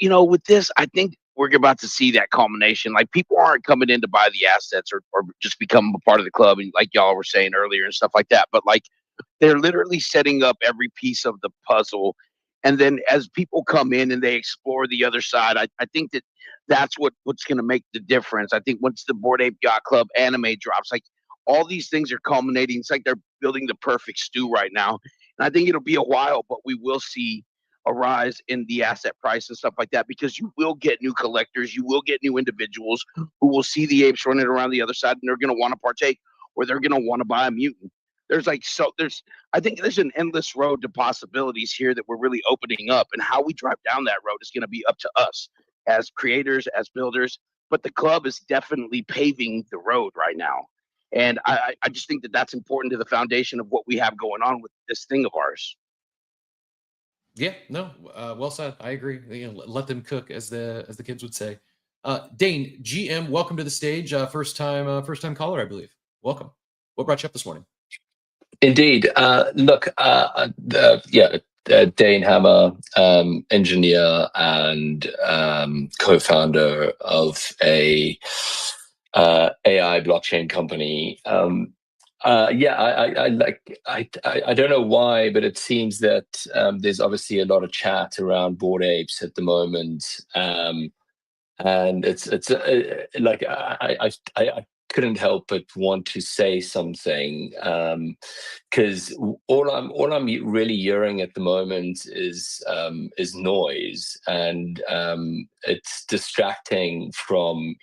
With this, I think we're about to see that culmination. Like, people aren't coming in to buy the assets or just become a part of the club, and like y'all were saying earlier and stuff like that. But like, they're literally setting up every piece of the puzzle. And then as people come in and they explore the other side, I think that's what's going to make the difference. I think once the Bored Ape Yacht Club anime drops, like, all these things are culminating. It's like they're building the perfect stew right now. And I think it'll be a while, but we will see a rise in the asset price and stuff like that, because you will get new collectors, you will get new individuals who will see the apes running around the other side, and they're going to want to partake, or they're going to want to buy a mutant. I think there's an endless road to possibilities here that we're really opening up, and how we drive down that road is going to be up to us as creators, as builders. But the club is definitely paving the road right now. And I just think that that's important to the foundation of what we have going on with this thing of ours. Yeah, no, well said. I agree. Let them cook, as the kids would say. Dane, GM, welcome to the stage. First time caller, I believe. Welcome. What brought you up this morning? Indeed. Look, Dane Hammer, engineer and co-founder of a AI blockchain company. I don't know why, but it seems that there's obviously a lot of chat around Bored Apes at the moment, and it's like I couldn't help but want to say something, because all I'm really hearing at the moment is noise, and it's distracting from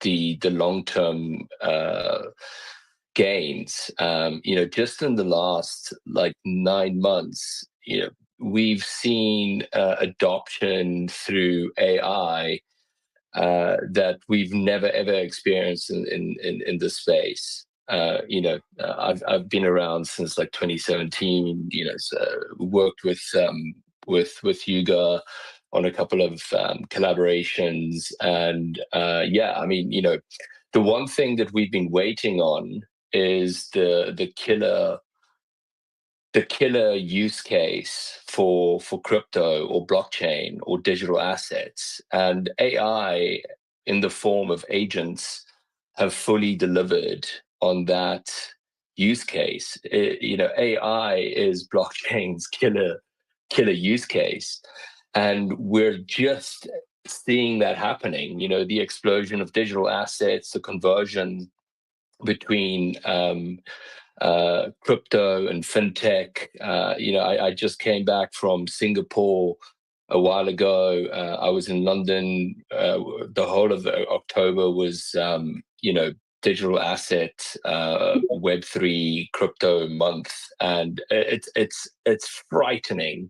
the long-term gains. Just in the last 9 months, we've seen adoption through AI that we've never ever experienced in this space. I've been around since 2017. Worked with Yuga on a couple of collaborations, and the one thing that we've been waiting on is the killer use case for crypto or blockchain or digital assets, and AI in the form of agents have fully delivered on that use case. AI is blockchain's killer use case, and we're just seeing that happening. The explosion of digital assets, the conversion between crypto and fintech. I just came back from Singapore a while ago. I was in London. The whole of October was, digital asset, Web3 crypto month, and it's frightening,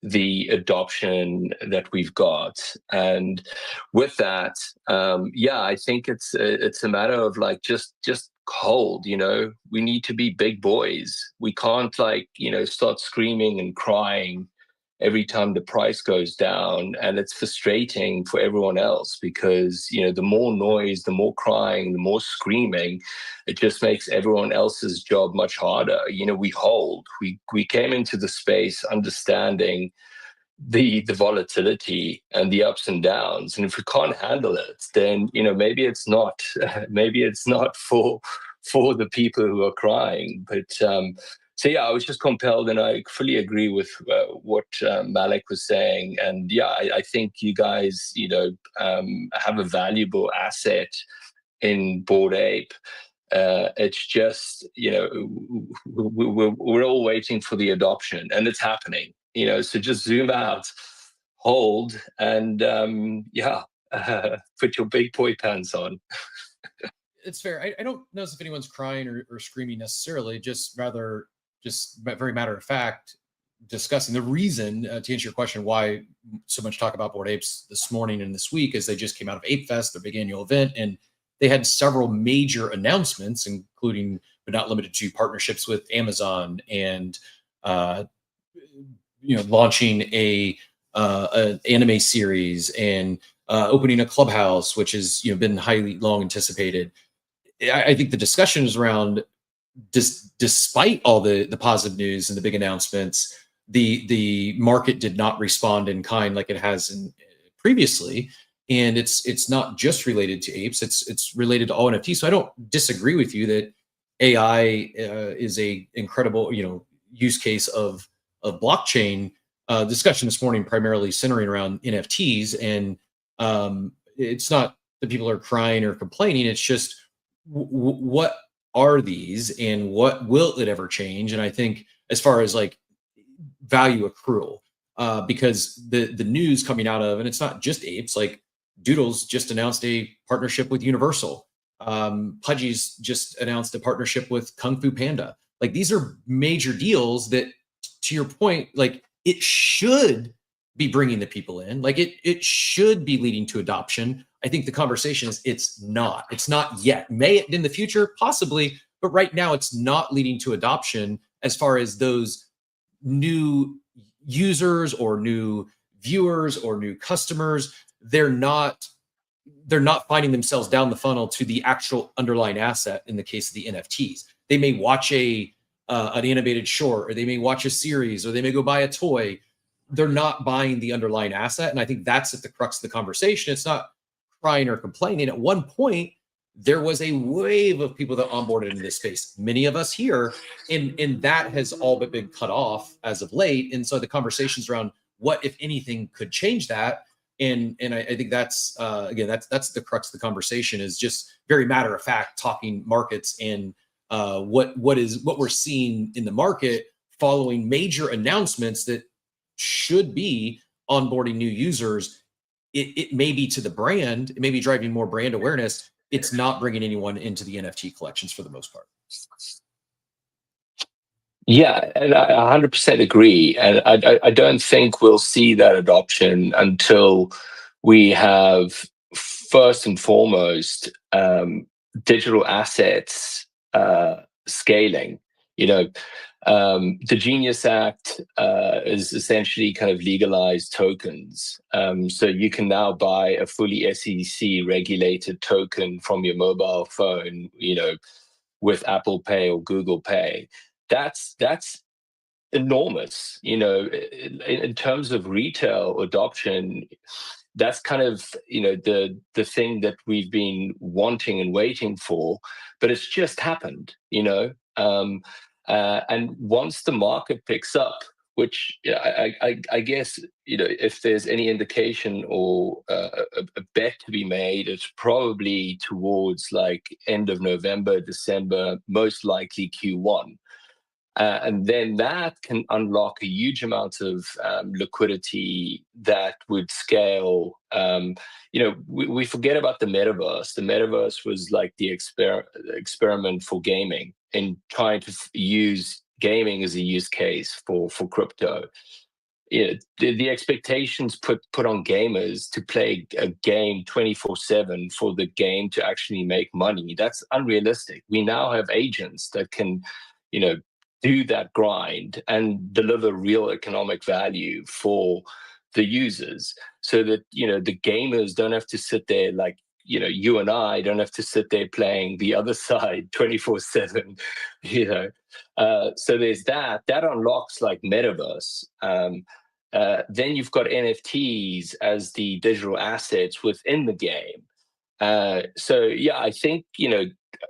the adoption that we've got. And with that, I think it's a matter of just hold. We need to be big boys. We can't start screaming and crying every time the price goes down, and it's frustrating for everyone else, because the more noise, the more crying, the more screaming, it just makes everyone else's job much harder. We hold. We came into the space understanding the volatility and the ups and downs, and if we can't handle it, then maybe it's not for the people who are crying. But So yeah, I was just compelled, and I fully agree with what Malik was saying. And yeah, I think you guys, have a valuable asset in Bored Ape. It's just, we're all waiting for the adoption, and it's happening. So just zoom out, hold, and put your big boy pants on. It's fair. I don't notice if anyone's crying or screaming necessarily, just rather just very matter of fact discussing the reason to answer your question why so much talk about Bored Apes this morning and this week is they just came out of Ape Fest, their big annual event, and they had several major announcements, including but not limited to partnerships with Amazon and launching an anime series and opening a clubhouse, which has been highly long anticipated. I think the discussion is around, despite all the positive news and the big announcements, the market did not respond in kind like it has previously, and it's not just related to apes; it's related to all NFTs. So I don't disagree with you that AI is a incredible use case of blockchain. Discussion this morning primarily centering around NFTs, and it's not that people are crying or complaining. It's just what are these and what will it ever change? And I think as far as like value accrual, because the news coming out of, and it's not just apes, like Doodles just announced a partnership with Universal. Pudgy's just announced a partnership with Kung Fu Panda. Like these are major deals that, to your point, like it should be bringing the people in, like it should be leading to adoption. I think the conversation is it's not yet. May it in the future? Possibly, but right now it's not leading to adoption as far as those new users or new viewers or new customers. They're not finding themselves down the funnel to the actual underlying asset. In the case of the NFTs, they may watch an animated short, or they may watch a series, or they may go buy a toy. They're not buying the underlying asset. And I think that's at the crux of the conversation. It's not crying or complaining. At one point, there was a wave of people that onboarded into this space, many of us here, and that has all but been cut off as of late. And so the conversations around what, if anything, could change that. And I think that's again, that's the crux of the conversation, is just very matter of fact talking markets and what we're seeing in the market following major announcements that should be onboarding new users. It may be to the brand, it may be driving more brand awareness. It's not bringing anyone into the NFT collections for the most part. Yeah, and I 100% agree. And I don't think we'll see that adoption until we have, first and foremost, digital assets scaling. The Genius Act is essentially kind of legalized tokens. So you can now buy a fully SEC regulated token from your mobile phone, with Apple Pay or Google Pay. That's enormous. In terms of retail adoption, that's kind of the thing that we've been wanting and waiting for, but it's just happened. And once the market picks up, which I guess if there's any indication or a bet to be made, it's probably towards like end of November, December, most likely Q1. And then that can unlock a huge amount of liquidity that would scale. We forget about the metaverse. The metaverse was like the experiment for gaming, and trying to use gaming as a use case for crypto. The expectations put on gamers to play a game 24/7 for the game to actually make money, that's unrealistic. We now have agents that can, do that grind and deliver real economic value for the users, so that the gamers don't have to sit there like you and I don't have to sit there playing the other side 24/7. So there's that unlocks like metaverse. Then you've got NFTs as the digital assets within the game. So yeah, I think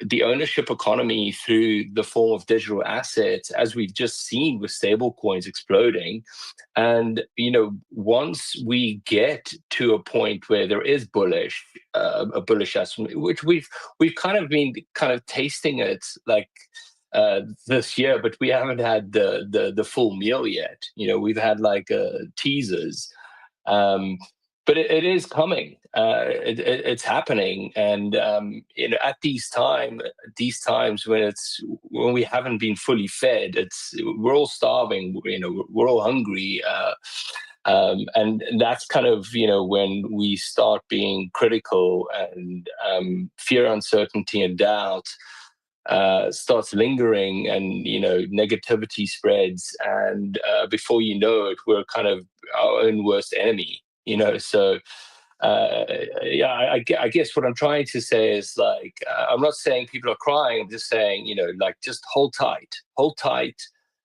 the ownership economy through the form of digital assets, as we've just seen with stable coins exploding. And, once we get to a point where there is a bullish estimate, which we've kind of been tasting it like this year, but we haven't had the full meal yet. We've had like teasers. But it is coming. It's happening, and at these times when we haven't been fully fed, we're all starving. We're all hungry, and that's kind of when we start being critical, and fear, uncertainty, and doubt starts lingering, and negativity spreads, and before you know it, we're kind of our own worst enemy. So I guess what I'm trying to say is, like, I'm not saying people are crying. I'm just saying, just hold tight,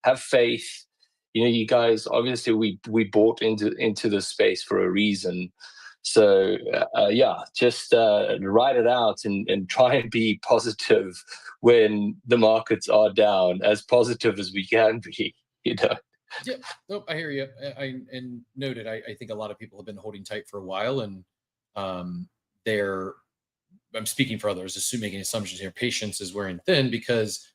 have faith. You guys, obviously we bought into the space for a reason. So just ride it out and try and be positive when the markets are down, as positive as we can be. Yeah, nope, I hear you. And noted, I think a lot of people have been holding tight for a while, and I'm speaking for others, assuming assumptions here. Patience is wearing thin because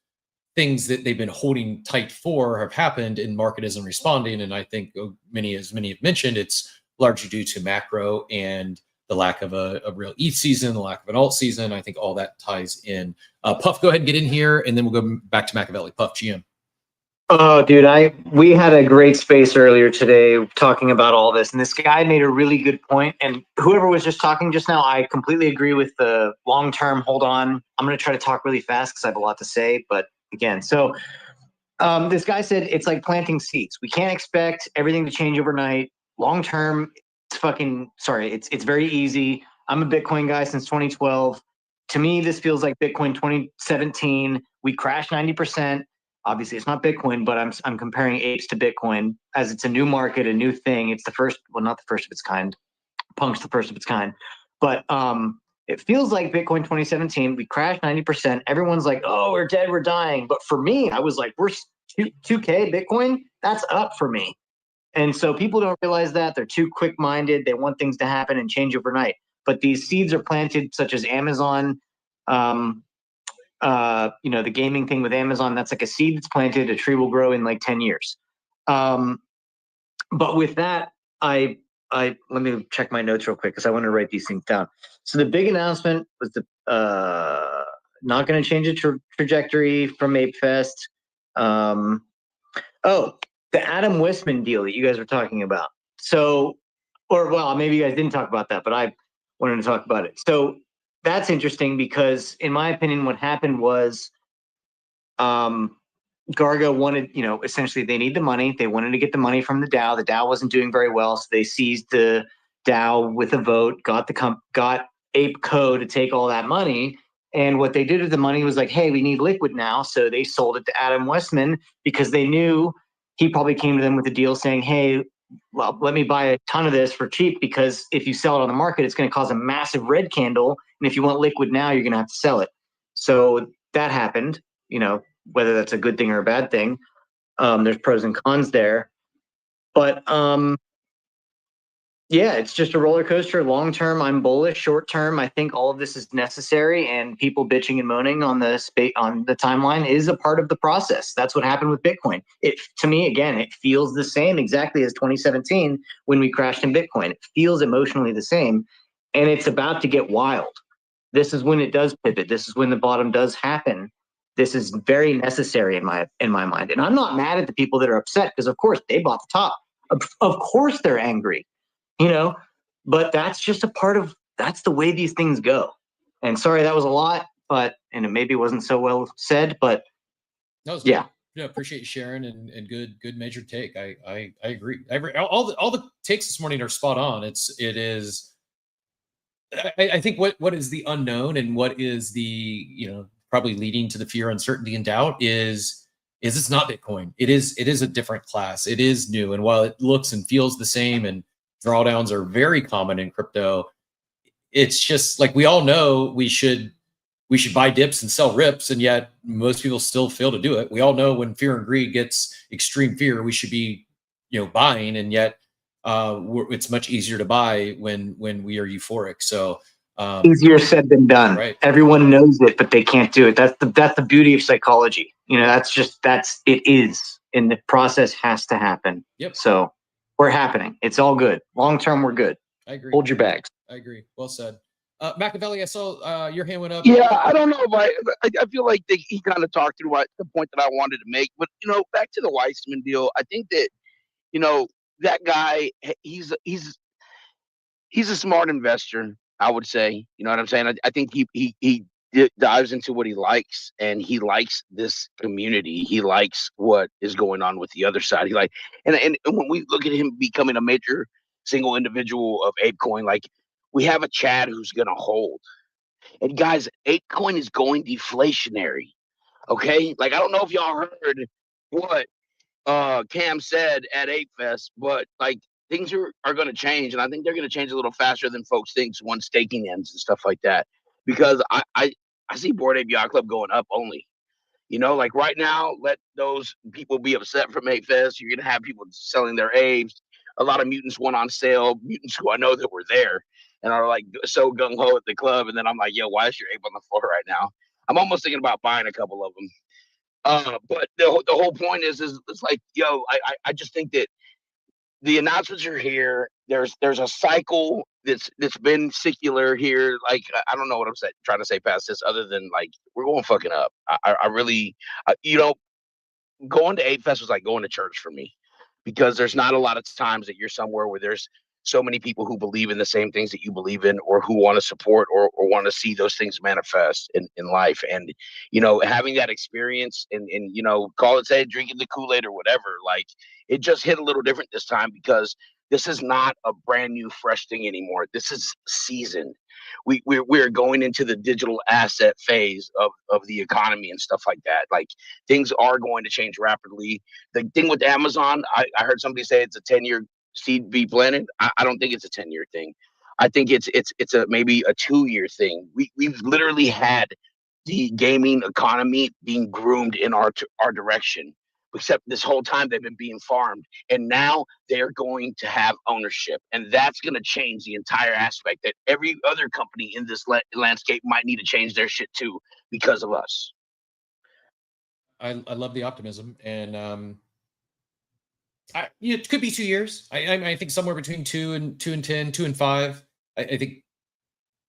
things that they've been holding tight for have happened, and market isn't responding. And I think many have mentioned, it's largely due to macro and the lack of a real ETH season, the lack of an alt season. I think all that ties in. Puff, go ahead and get in here, and then we'll go back to Machiavelli. Puff, GM. Oh, dude, we had a great space earlier today talking about all this, and this guy made a really good point. And whoever was just talking just now, I completely agree with the long term. Hold on, I'm going to try to talk really fast because I have a lot to say. But again, this guy said it's like planting seeds. We can't expect everything to change overnight. Long term, it's very easy. I'm a Bitcoin guy since 2012. To me, this feels like Bitcoin 2017. We crashed 90%. Obviously, it's not Bitcoin, but I'm comparing apes to Bitcoin as it's a new market, a new thing. It's the first, well, not the first of its kind. Punk's the first of its kind. But it feels like Bitcoin 2017. We crashed 90%. Everyone's like, oh, we're dead, we're dying. But for me, I was like, we're 2K Bitcoin. That's up for me. And so people don't realize that. They're too quick-minded. They want things to happen and change overnight. But these seeds are planted, such as Amazon. The gaming thing with Amazon, that's like a seed that's planted, a tree will grow in like 10 years. But with that, let me check my notes real quick because I want to write these things down. So the big announcement was not going to change the trajectory from Ape Fest. The Adam Wissman deal that you guys were talking about. Maybe you guys didn't talk about that, but I wanted to talk about it. So that's interesting because, in my opinion, what happened was Garga wanted, essentially they need the money. They wanted to get the money from the DAO. The DAO wasn't doing very well, so they seized the DAO with a vote, got ApeCo to take all that money. And what they did with the money was like, hey, we need liquid now. So they sold it to Adam Wissman because they knew he probably came to them with a deal saying, hey, well, let me buy a ton of this for cheap because if you sell it on the market, it's going to cause a massive red candle. And if you want liquid now, you're going to have to sell it. So that happened, whether that's a good thing or a bad thing. There's pros and cons there. But it's just a roller coaster. Long term, I'm bullish. Short term, I think all of this is necessary, and people bitching and moaning on the timeline is a part of the process. That's what happened with Bitcoin. To me, again, it feels the same exactly as 2017 when we crashed in Bitcoin. It feels emotionally the same, and it's about to get wild. This is when it does pivot. This is when the bottom does happen. This is very necessary in my mind, and I'm not mad at the people that are upset because, of course, they bought the top. Of course, they're angry. But that's just that's the way these things go. And sorry, that was a lot, and it maybe wasn't so well said, but yeah, appreciate you sharing and good measured take. I agree. All the takes this morning are spot on. It is. I think what is the unknown and what is the probably leading to the fear, uncertainty, and doubt is it's not Bitcoin. It is a different class. It is new, and while it looks and feels the same and drawdowns are very common in crypto, it's just like we all know we should we should buy dips and sell rips, and yet most people still fail to do it. We all know when fear and greed gets extreme fear, we should be, buying, and yet it's much easier to buy when we are euphoric. So easier said than done. Right. Everyone knows it, but they can't do it. That's the beauty of psychology. It is, and the process has to happen. Yep. So we're happening. It's all good. Long term, we're good. I agree. Hold your bags. I agree. Well said. Machiavelli, I saw your hand went up. Yeah, I don't know if I feel like he kind of talked through the point that I wanted to make. But, back to the Weissman deal, I think that, that guy, he's a smart investor, I would say. You know what I'm saying? I think he dives into what he likes, and he likes this community. He likes what is going on with the other side. And when we look at him becoming a major single individual of ApeCoin, like, we have a Chad who's going to hold. And guys, ApeCoin is going deflationary. Okay? Like, I don't know if y'all heard what Cam said at ApeFest, but like, things are going to change, and I think they're going to change a little faster than folks think once staking ends and stuff like that. Because I see Bored Ape Yacht Club going up only. Like right now, let those people be upset from ApeFest. You're going to have people selling their apes. A lot of mutants went on sale. Mutants who I know that were there and are like so gung ho at the club. And then I'm like, yo, why is your ape on the floor right now? I'm almost thinking about buying a couple of them. But the whole point is it's like, yo, I just think that the announcements are here. There's a cycle that's been secular here. Like, I don't know what I'm trying to say past this, other than like, we're going fucking up. I really, going to ApeFest was like going to church for me, because there's not a lot of times that you're somewhere where there's so many people who believe in the same things that you believe in, or who want to support or want to see those things manifest in life. And, having that experience and call it, say, drinking the Kool-Aid or whatever, like, it just hit a little different this time, because this is not a brand new, fresh thing anymore. This is seasoned. We're going into the digital asset phase of the economy and stuff like that. Like, things are going to change rapidly. The thing with Amazon, I heard somebody say it's a 10-year seed be planted. I don't think it's a 10-year thing. I think it's maybe a 2-year thing. We've literally had the gaming economy being groomed in our direction, except this whole time they've been being farmed, and now they're going to have ownership, and that's going to change the entire aspect that every other company in this landscape might need to change their shit too, because of us. I love the optimism, and it could be 2 years. I think somewhere between 2 and 10, 2 and 5. I think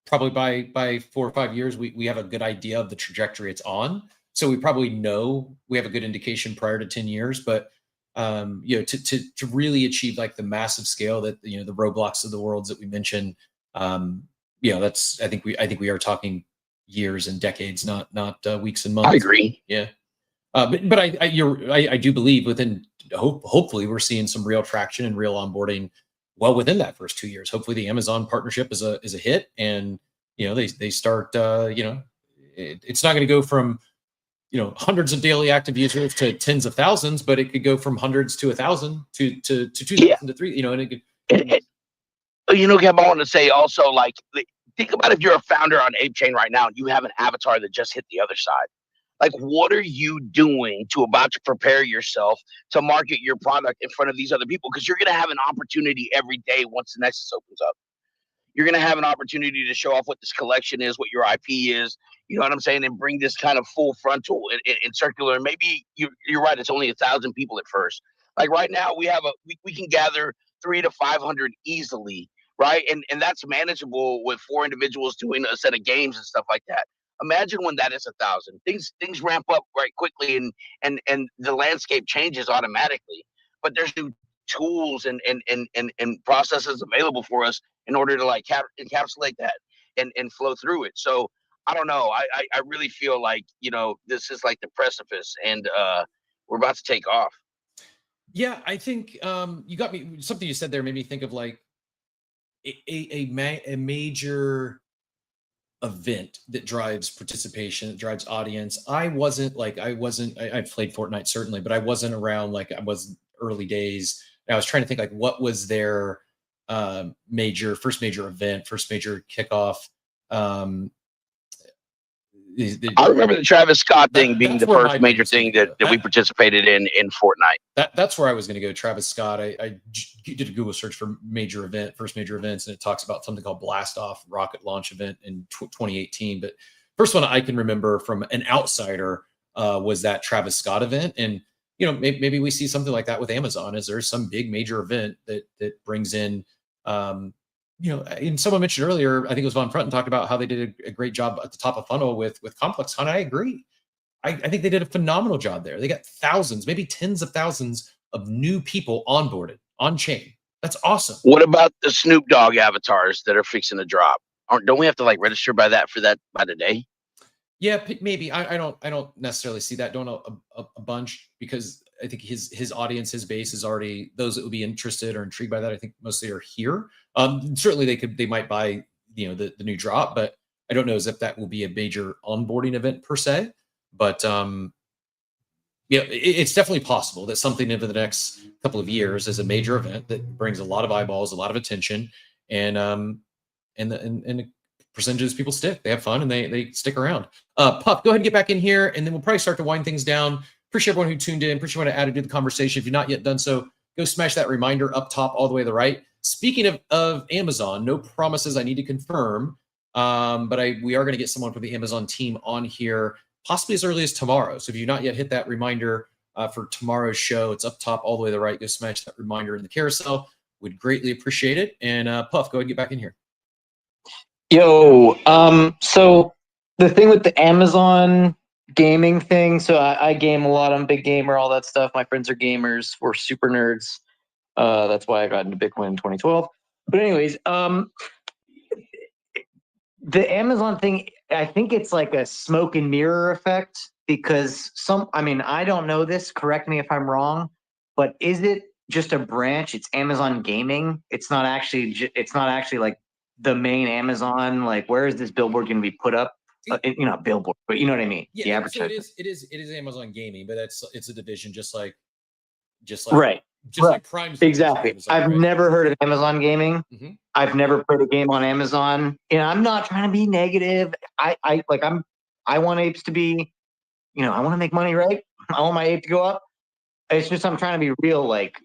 probably by 4 or 5 years, we have a good idea of the trajectory it's on. So we probably know, we have a good indication prior to 10 years, but to really achieve like the massive scale that, the Roblox of the worlds that we mentioned, that's, I think we are talking years and decades, not weeks and months. I agree. Yeah. But I do believe within, hopefully we're seeing some real traction and real onboarding well within that first 2 years. Hopefully the Amazon partnership is a hit, and they start it's not going to go from hundreds of daily active users to tens of thousands, but it could go from hundreds to 1,000 to 2,000 to 3. And it could. Gab, I want to say also, like, think about if you're a founder on ApeChain right now and you have an avatar that just hit the other side. Like, what are you doing to prepare yourself to market your product in front of these other people? Because you're going to have an opportunity every day once the Nexus opens up. You're going to have an opportunity to show off what this collection is, what your IP is, you know what I'm saying, and bring this kind of full frontal and circular. And maybe you're right, it's only 1,000 people at first. Like right now, we can gather 300 to 500 easily, right? And that's manageable with 4 individuals doing a set of games and stuff like that. Imagine when that is 1,000. Things ramp up right quickly, and the landscape changes automatically. But there's new tools and processes available for us in order to like encapsulate that and flow through it. So I don't know. I really feel like, this is like the precipice, and we're about to take off. Yeah, I think you got me. Something you said there made me think of like a major event that drives participation, that drives audience. I've played Fortnite certainly, but I wasn't around, like I was early days. And I was trying to think like what was their first major event, first major kickoff. I remember the Travis Scott thing being the first major brain's thing gonna that we participated in Fortnite. That's where I was going to go. Travis Scott. I did a Google search for first major events, and it talks about something called Blast Off rocket launch event in 2018. But first one I can remember from an outsider was that Travis Scott event. And maybe we see something like that with Amazon. Is there some big major event that brings in and someone mentioned earlier, I think it was Von Frunten talked about how they did a great job at the top of funnel with Complex Hunt. I agree. I think they did a phenomenal job there. They got thousands, maybe tens of thousands of new people onboarded on chain. That's awesome. What about the Snoop Dogg avatars that are fixing to drop? Don't we have to register by the day? Yeah, maybe. I don't necessarily see that. Don't know a bunch, because I think his audience, his base is already those that would be interested or intrigued by that. I think mostly are here. Certainly they might buy the new drop, but I don't know as if that will be a major onboarding event per se. But it's definitely possible that something over the next couple of years is a major event that brings a lot of eyeballs, a lot of attention, and the percentages people stick. They have fun and they stick around. Puff, go ahead and get back in here, and then we'll probably start to wind things down. Appreciate everyone who tuned in. Appreciate everyone who added to the conversation. If you've not yet done so, go smash that reminder up top all the way to the right. Speaking of Amazon, no promises I need to confirm, but we are going to get someone from the Amazon team on here possibly as early as tomorrow. So if you've not yet hit that reminder for tomorrow's show, it's up top all the way to the right. Go smash that reminder in the carousel. Would greatly appreciate it. And Puff, go ahead and get back in here. Yo, so the thing with the Amazon gaming thing, so I game a lot. I'm a big gamer, all that stuff. My friends are gamers. We're super nerds. That's why I got into Bitcoin in 2012. But anyways, the Amazon thing, I think it's like a smoke and mirror effect, because I don't know this, correct me if I'm wrong, but is it just a branch? It's Amazon Gaming. It's not actually like the main Amazon. Like, where is this billboard going to be put up? Billboard, but you know what I mean? Yeah, the advertisement. So it is Amazon Gaming, but it's a division just like right. Like Prime. Exactly. Amazon, I've never heard of Amazon Gaming. Mm-hmm. I've never played a game on Amazon. And I'm not trying to be negative. I want apes to be, I want to make money, right? I want my ape to go up. It's just I'm trying to be real. Like,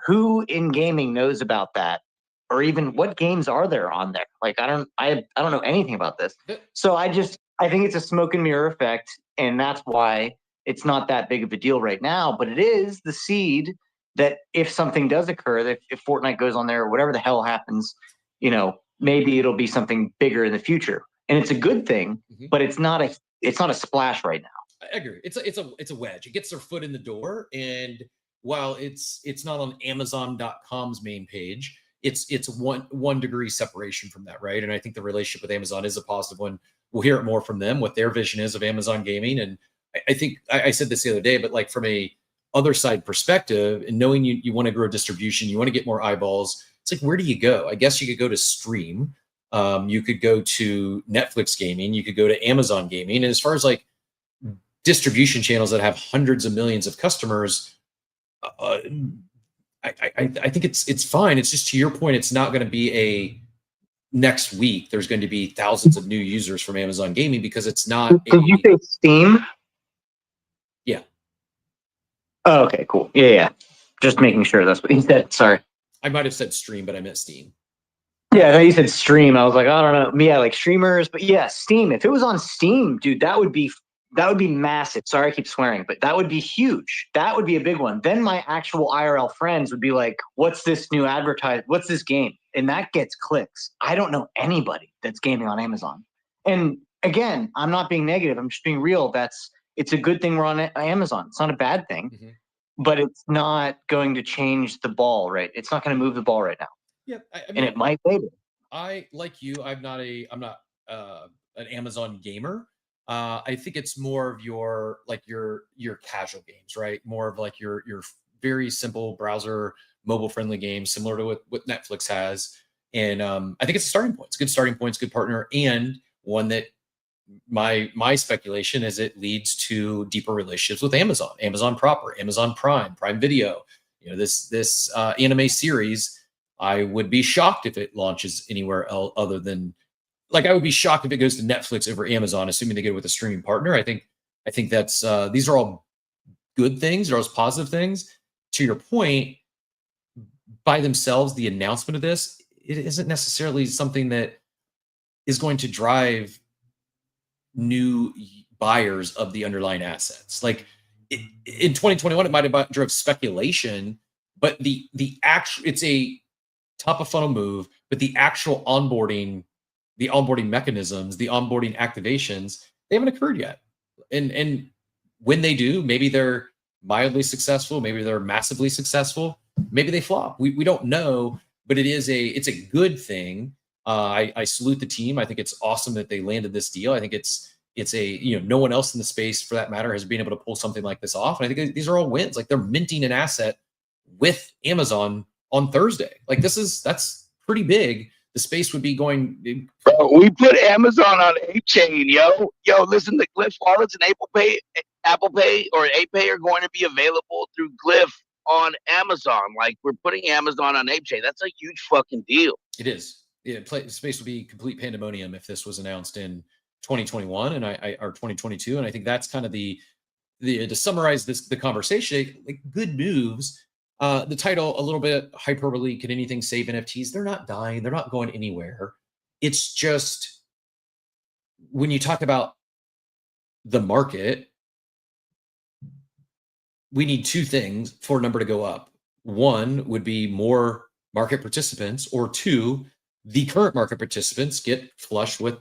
who in gaming knows about that? Or even what games are there on there? Like, I don't know anything about this. So I think it's a smoke and mirror effect, and that's why it's not that big of a deal right now. But it is the seed that if something does occur, that if Fortnite goes on there or whatever the hell happens, maybe it'll be something bigger in the future. And it's a good thing, but it's not a splash right now. I agree. It's a wedge. It gets their foot in the door, and while it's not on Amazon.com's main page, it's one degree separation from that, right? And I think the relationship with Amazon is a positive one. We'll hear it more from them, what their vision is of Amazon Gaming. And I think I said this the other day, but like from a other side perspective, and knowing you want to grow distribution, you want to get more eyeballs, it's like, where do you go? I guess you could go to Stream. You could go to Netflix Gaming. You could go to Amazon Gaming. And as far as like distribution channels that have hundreds of millions of customers, I think it's fine. It's just, to your point, it's not going to be a next week there's going to be thousands of new users from Amazon Gaming, because it's not. Did you say Steam? Yeah. Oh, okay, cool. Yeah. Just making sure that's what he said. Sorry. I might have said Stream, but I meant Steam. Yeah, no, you said Stream. I was like, I don't know. Yeah, like streamers, but yeah, Steam. If it was on Steam, dude, that would be massive. Sorry, I keep swearing, but that would be huge. That would be a big one. Then my actual IRL friends would be like, what's this new what's this game? And that gets clicks. I don't know anybody that's gaming on Amazon. And again, I'm not being negative. I'm just being real. It's a good thing we're on Amazon. It's not a bad thing, but it's not going to change the ball, right? It's not going to move the ball right now. Yeah. And it might later. Like you, I'm not an Amazon gamer. I think it's more of your casual games, right? More of like your very simple browser, mobile friendly games, similar to what Netflix has. And I think it's a starting point. It's a good starting point. It's a good partner, and one that my speculation is it leads to deeper relationships with Amazon proper, Amazon Prime Video. This anime series, I would be shocked if it launches anywhere else other than like I would be shocked if it goes to Netflix over Amazon, assuming they get it with a streaming partner. I think that's these are all good things, they're all positive things. To your point, by themselves, the announcement of this, it isn't necessarily something that is going to drive new buyers of the underlying assets. Like in 2021, it might have drove speculation, but the actual, it's a top of funnel move, but the actual onboarding mechanisms, the onboarding activations, they haven't occurred yet. And when they do, maybe they're mildly successful, maybe they're massively successful, maybe they flop. We don't know, but it's a good thing. I salute the team. I think it's awesome that they landed this deal. I think it's no one else in the space for that matter has been able to pull something like this off. And I think these are all wins. Like they're minting an asset with Amazon on Thursday. Like that's pretty big. The space would be going. Bro, we put Amazon on A-Chain, yo. Listen, the Glyph wallets and Apple Pay or A-Pay are going to be available through Glyph on Amazon. Like we're putting Amazon on A-Chain. That's a huge fucking deal. It is. Yeah, space would be complete pandemonium if this was announced in 2021 or 2022. And I think that's kind of the to summarize the conversation, like good moves. The title, a little bit hyperbole, can anything save NFTs? They're not dying. They're not going anywhere. It's just when you talk about the market, we need two things for a number to go up. One would be more market participants, or two, the current market participants get flushed with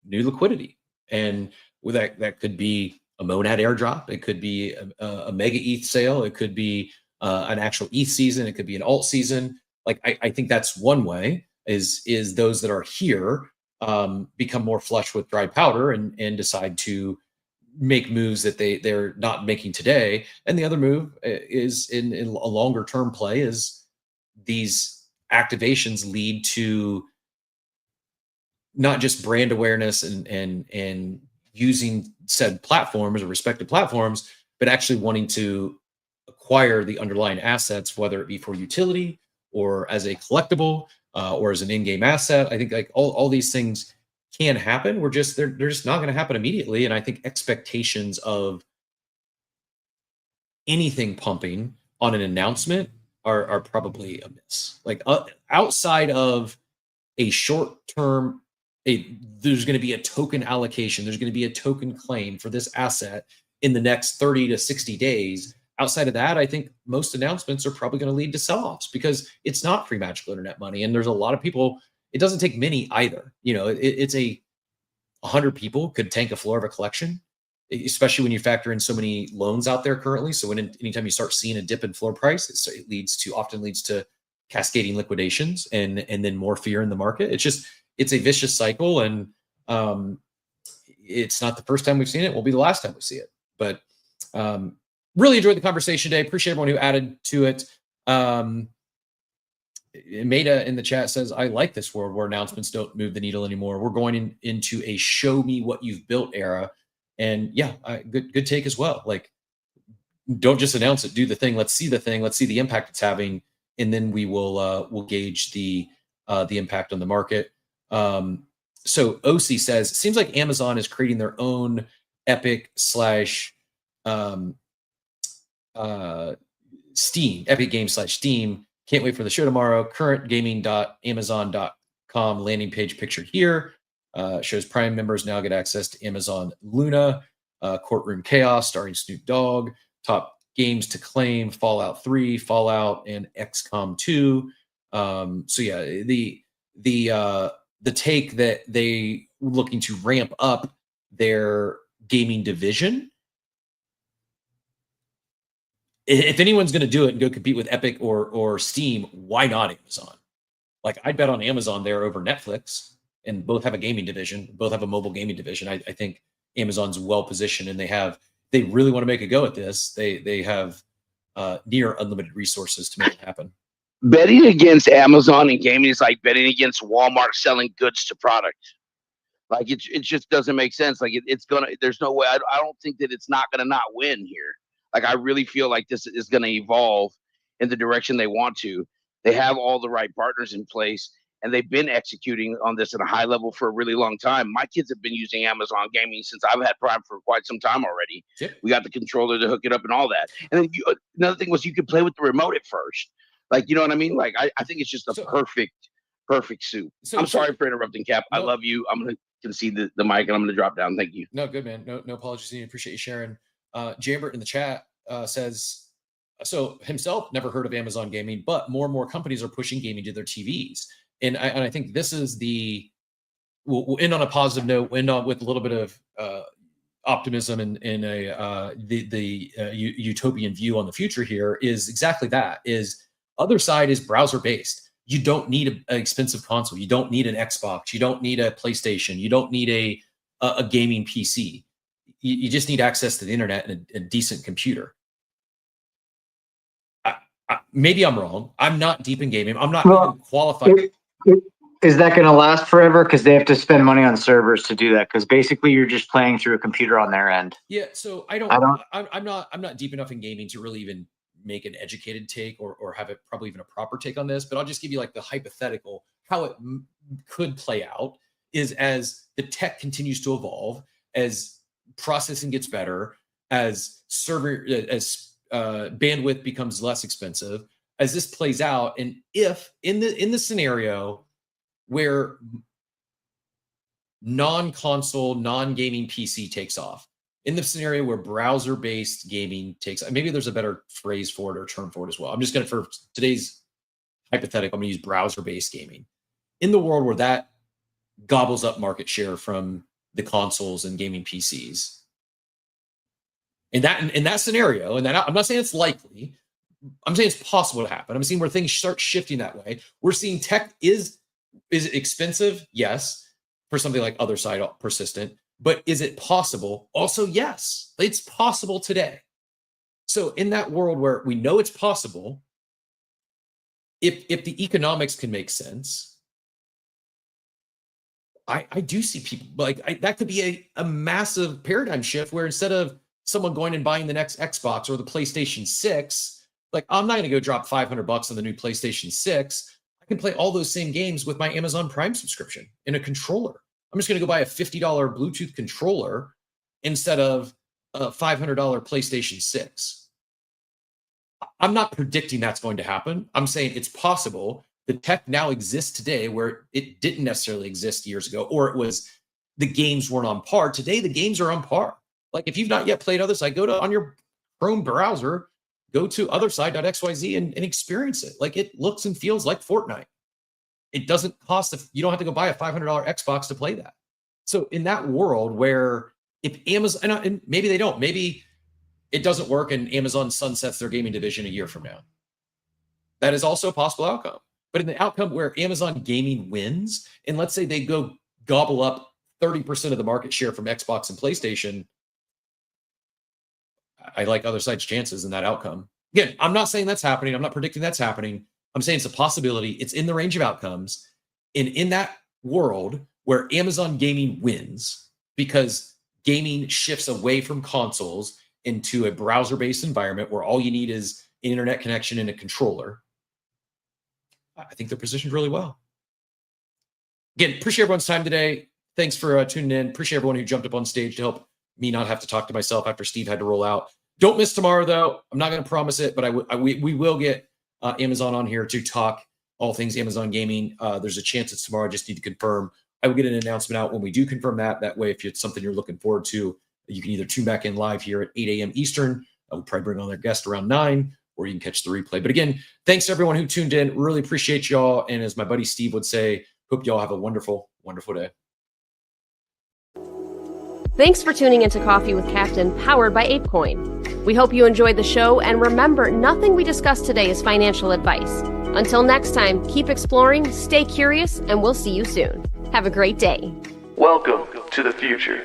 new liquidity. And with that could be a Monad airdrop. It could be a MegaETH sale. It could be an actual ETH season. It could be an alt season. Like I think that's one way is those that are here become more flush with dry powder and decide to make moves that they're not making today. And the other move is in a longer term play is these activations lead to not just brand awareness and using said platforms or respective platforms, but actually wanting to acquire the underlying assets, whether it be for utility or as a collectible or as an in-game asset. I think like all these things can happen. They're just not going to happen immediately. And I think expectations of anything pumping on an announcement are probably a miss. Like outside of a short-term, there's going to be a token allocation, there's going to be a token claim for this asset in the next 30 to 60 days. Outside of that, I think most announcements are probably going to lead to sell-offs because it's not free magical internet money. And there's a lot of people, it doesn't take many either. It's 100 people could tank a floor of a collection, especially when you factor in so many loans out there currently. So anytime you start seeing a dip in floor price, it often leads to cascading liquidations and then more fear in the market. It's a vicious cycle, and it's not the first time we've seen it. It will be the last time we see it. But really enjoyed the conversation today. Appreciate everyone who added to it. Meta in the chat says, I like this world where announcements don't move the needle anymore. We're going into a show me what you've built era. And yeah, good take as well. Like, don't just announce it, do the thing. Let's see the thing. Let's see the impact it's having. And then we'll gauge the impact on the market. So OC says, it seems like Amazon is creating their own Epic / Steam, Epic Games / Steam. Can't wait for the show tomorrow. Current gaming.amazon.com landing page pictured here. Shows Prime members now get access to Amazon Luna, Courtroom Chaos starring Snoop Dogg, top games to claim, Fallout 3, Fallout, and XCOM 2. So yeah, the take that they were looking to ramp up their gaming division. If anyone's going to do it and go compete with Epic or Steam, why not Amazon? Like, I'd bet on Amazon there over Netflix, and both have a gaming division, both have a mobile gaming division. I think Amazon's well positioned, and they really want to make a go at this. They have near unlimited resources to make it happen. Betting against Amazon and gaming is like betting against Walmart selling goods to product. Like it just doesn't make sense. Like there's no way. I don't think that it's not gonna not win here. Like I really feel like this is gonna evolve in the direction they want to. They have all the right partners in place, and they've been executing on this at a high level for a really long time. My kids have been using Amazon Gaming since I've had Prime for quite some time already. Yep. We got the controller to hook it up and all that. And then another thing was you could play with the remote at first. Like, you know what I mean? Like, I think it's just a perfect soup. I'm sorry for interrupting, Cap. I love you. I'm going to concede the mic, and I'm going to drop down. Thank you. No, good, man. No apologies. I appreciate you sharing. Jambert in the chat says, so himself never heard of Amazon Gaming, but more and more companies are pushing gaming to their TVs. And I think this is we'll end on a positive note, we'll end on with a little bit of optimism and the utopian view on the future here is exactly that. Is other side is browser based. You don't need an expensive console. You don't need an Xbox. You don't need a PlayStation. You don't need a gaming PC. You just need access to the internet and a decent computer. Maybe I'm wrong. I'm not deep in gaming. I'm not even qualified. Is that going to last forever? Because they have to spend money on servers to do that. Because basically, you're just playing through a computer on their end. Yeah. So I'm not deep enough in gaming to really even make an educated take or have it probably even a proper take on this. But I'll just give you like the hypothetical how it could play out is as the tech continues to evolve, as processing gets better, as bandwidth becomes less expensive, as this plays out, and if in the scenario where non-console, non-gaming PC takes off, in the scenario where browser-based gaming takes, maybe there's a better phrase for it or term for it as well. I'm just going to, for today's hypothetical, I'm going to use browser-based gaming. In the world where that gobbles up market share from the consoles and gaming PCs, in that scenario, and that I'm not saying it's likely, I'm saying it's possible to happen. I'm seeing where things start shifting that way. We're seeing tech is expensive, yes, for something like other side persistent, but is it possible? Also, yes, it's possible today. So in that world where we know it's possible, if the economics can make sense, I do see people like that could be a massive paradigm shift where instead of someone going and buying the next Xbox or the PlayStation 6, like I'm not going to go drop $500 on the new PlayStation 6. I can play all those same games with my Amazon Prime subscription in a controller. I'm just going to go buy a $50 Bluetooth controller instead of a $500 PlayStation 6. I'm not predicting that's going to happen. I'm saying it's possible. The tech now exists today where it didn't necessarily exist years ago, or it was the games weren't on par. Today, the games are on par. Like if you've not yet played Other Side, on your Chrome browser, go to otherside.xyz and experience it. Like it looks and feels like Fortnite. It doesn't cost, you don't have to go buy a $500 Xbox to play that. So in that world where if Amazon, and maybe they don't, maybe it doesn't work and Amazon sunsets their gaming division a year from now. That is also a possible outcome. But in the outcome where Amazon Gaming wins, and let's say they go gobble up 30% of the market share from Xbox and PlayStation, I like Other Side's chances in that outcome. Again, I'm not saying that's happening. I'm not predicting that's happening. I'm saying it's a possibility. It's in the range of outcomes. And in that world where Amazon Gaming wins because gaming shifts away from consoles into a browser-based environment where all you need is an internet connection and a controller, I think they're positioned really well. Again, appreciate everyone's time today. Thanks for tuning in. Appreciate everyone who jumped up on stage to help me not have to talk to myself after Steve had to roll out. Don't miss tomorrow, though. I'm not going to promise it, but we will get Amazon on here to talk all things Amazon Gaming. There's a chance it's tomorrow. I just need to confirm. I will get an announcement out when we do confirm that. That way, if it's something you're looking forward to, you can either tune back in live here at 8 a.m. Eastern. I will probably bring on their guest around 9, or you can catch the replay. But again, thanks to everyone who tuned in. Really appreciate y'all. And as my buddy Steve would say, hope y'all have a wonderful, wonderful day. Thanks for tuning into Coffee with Captain, powered by ApeCoin. We hope you enjoyed the show, and remember, nothing we discussed today is financial advice. Until next time, keep exploring, stay curious, and we'll see you soon. Have a great day. Welcome to the future.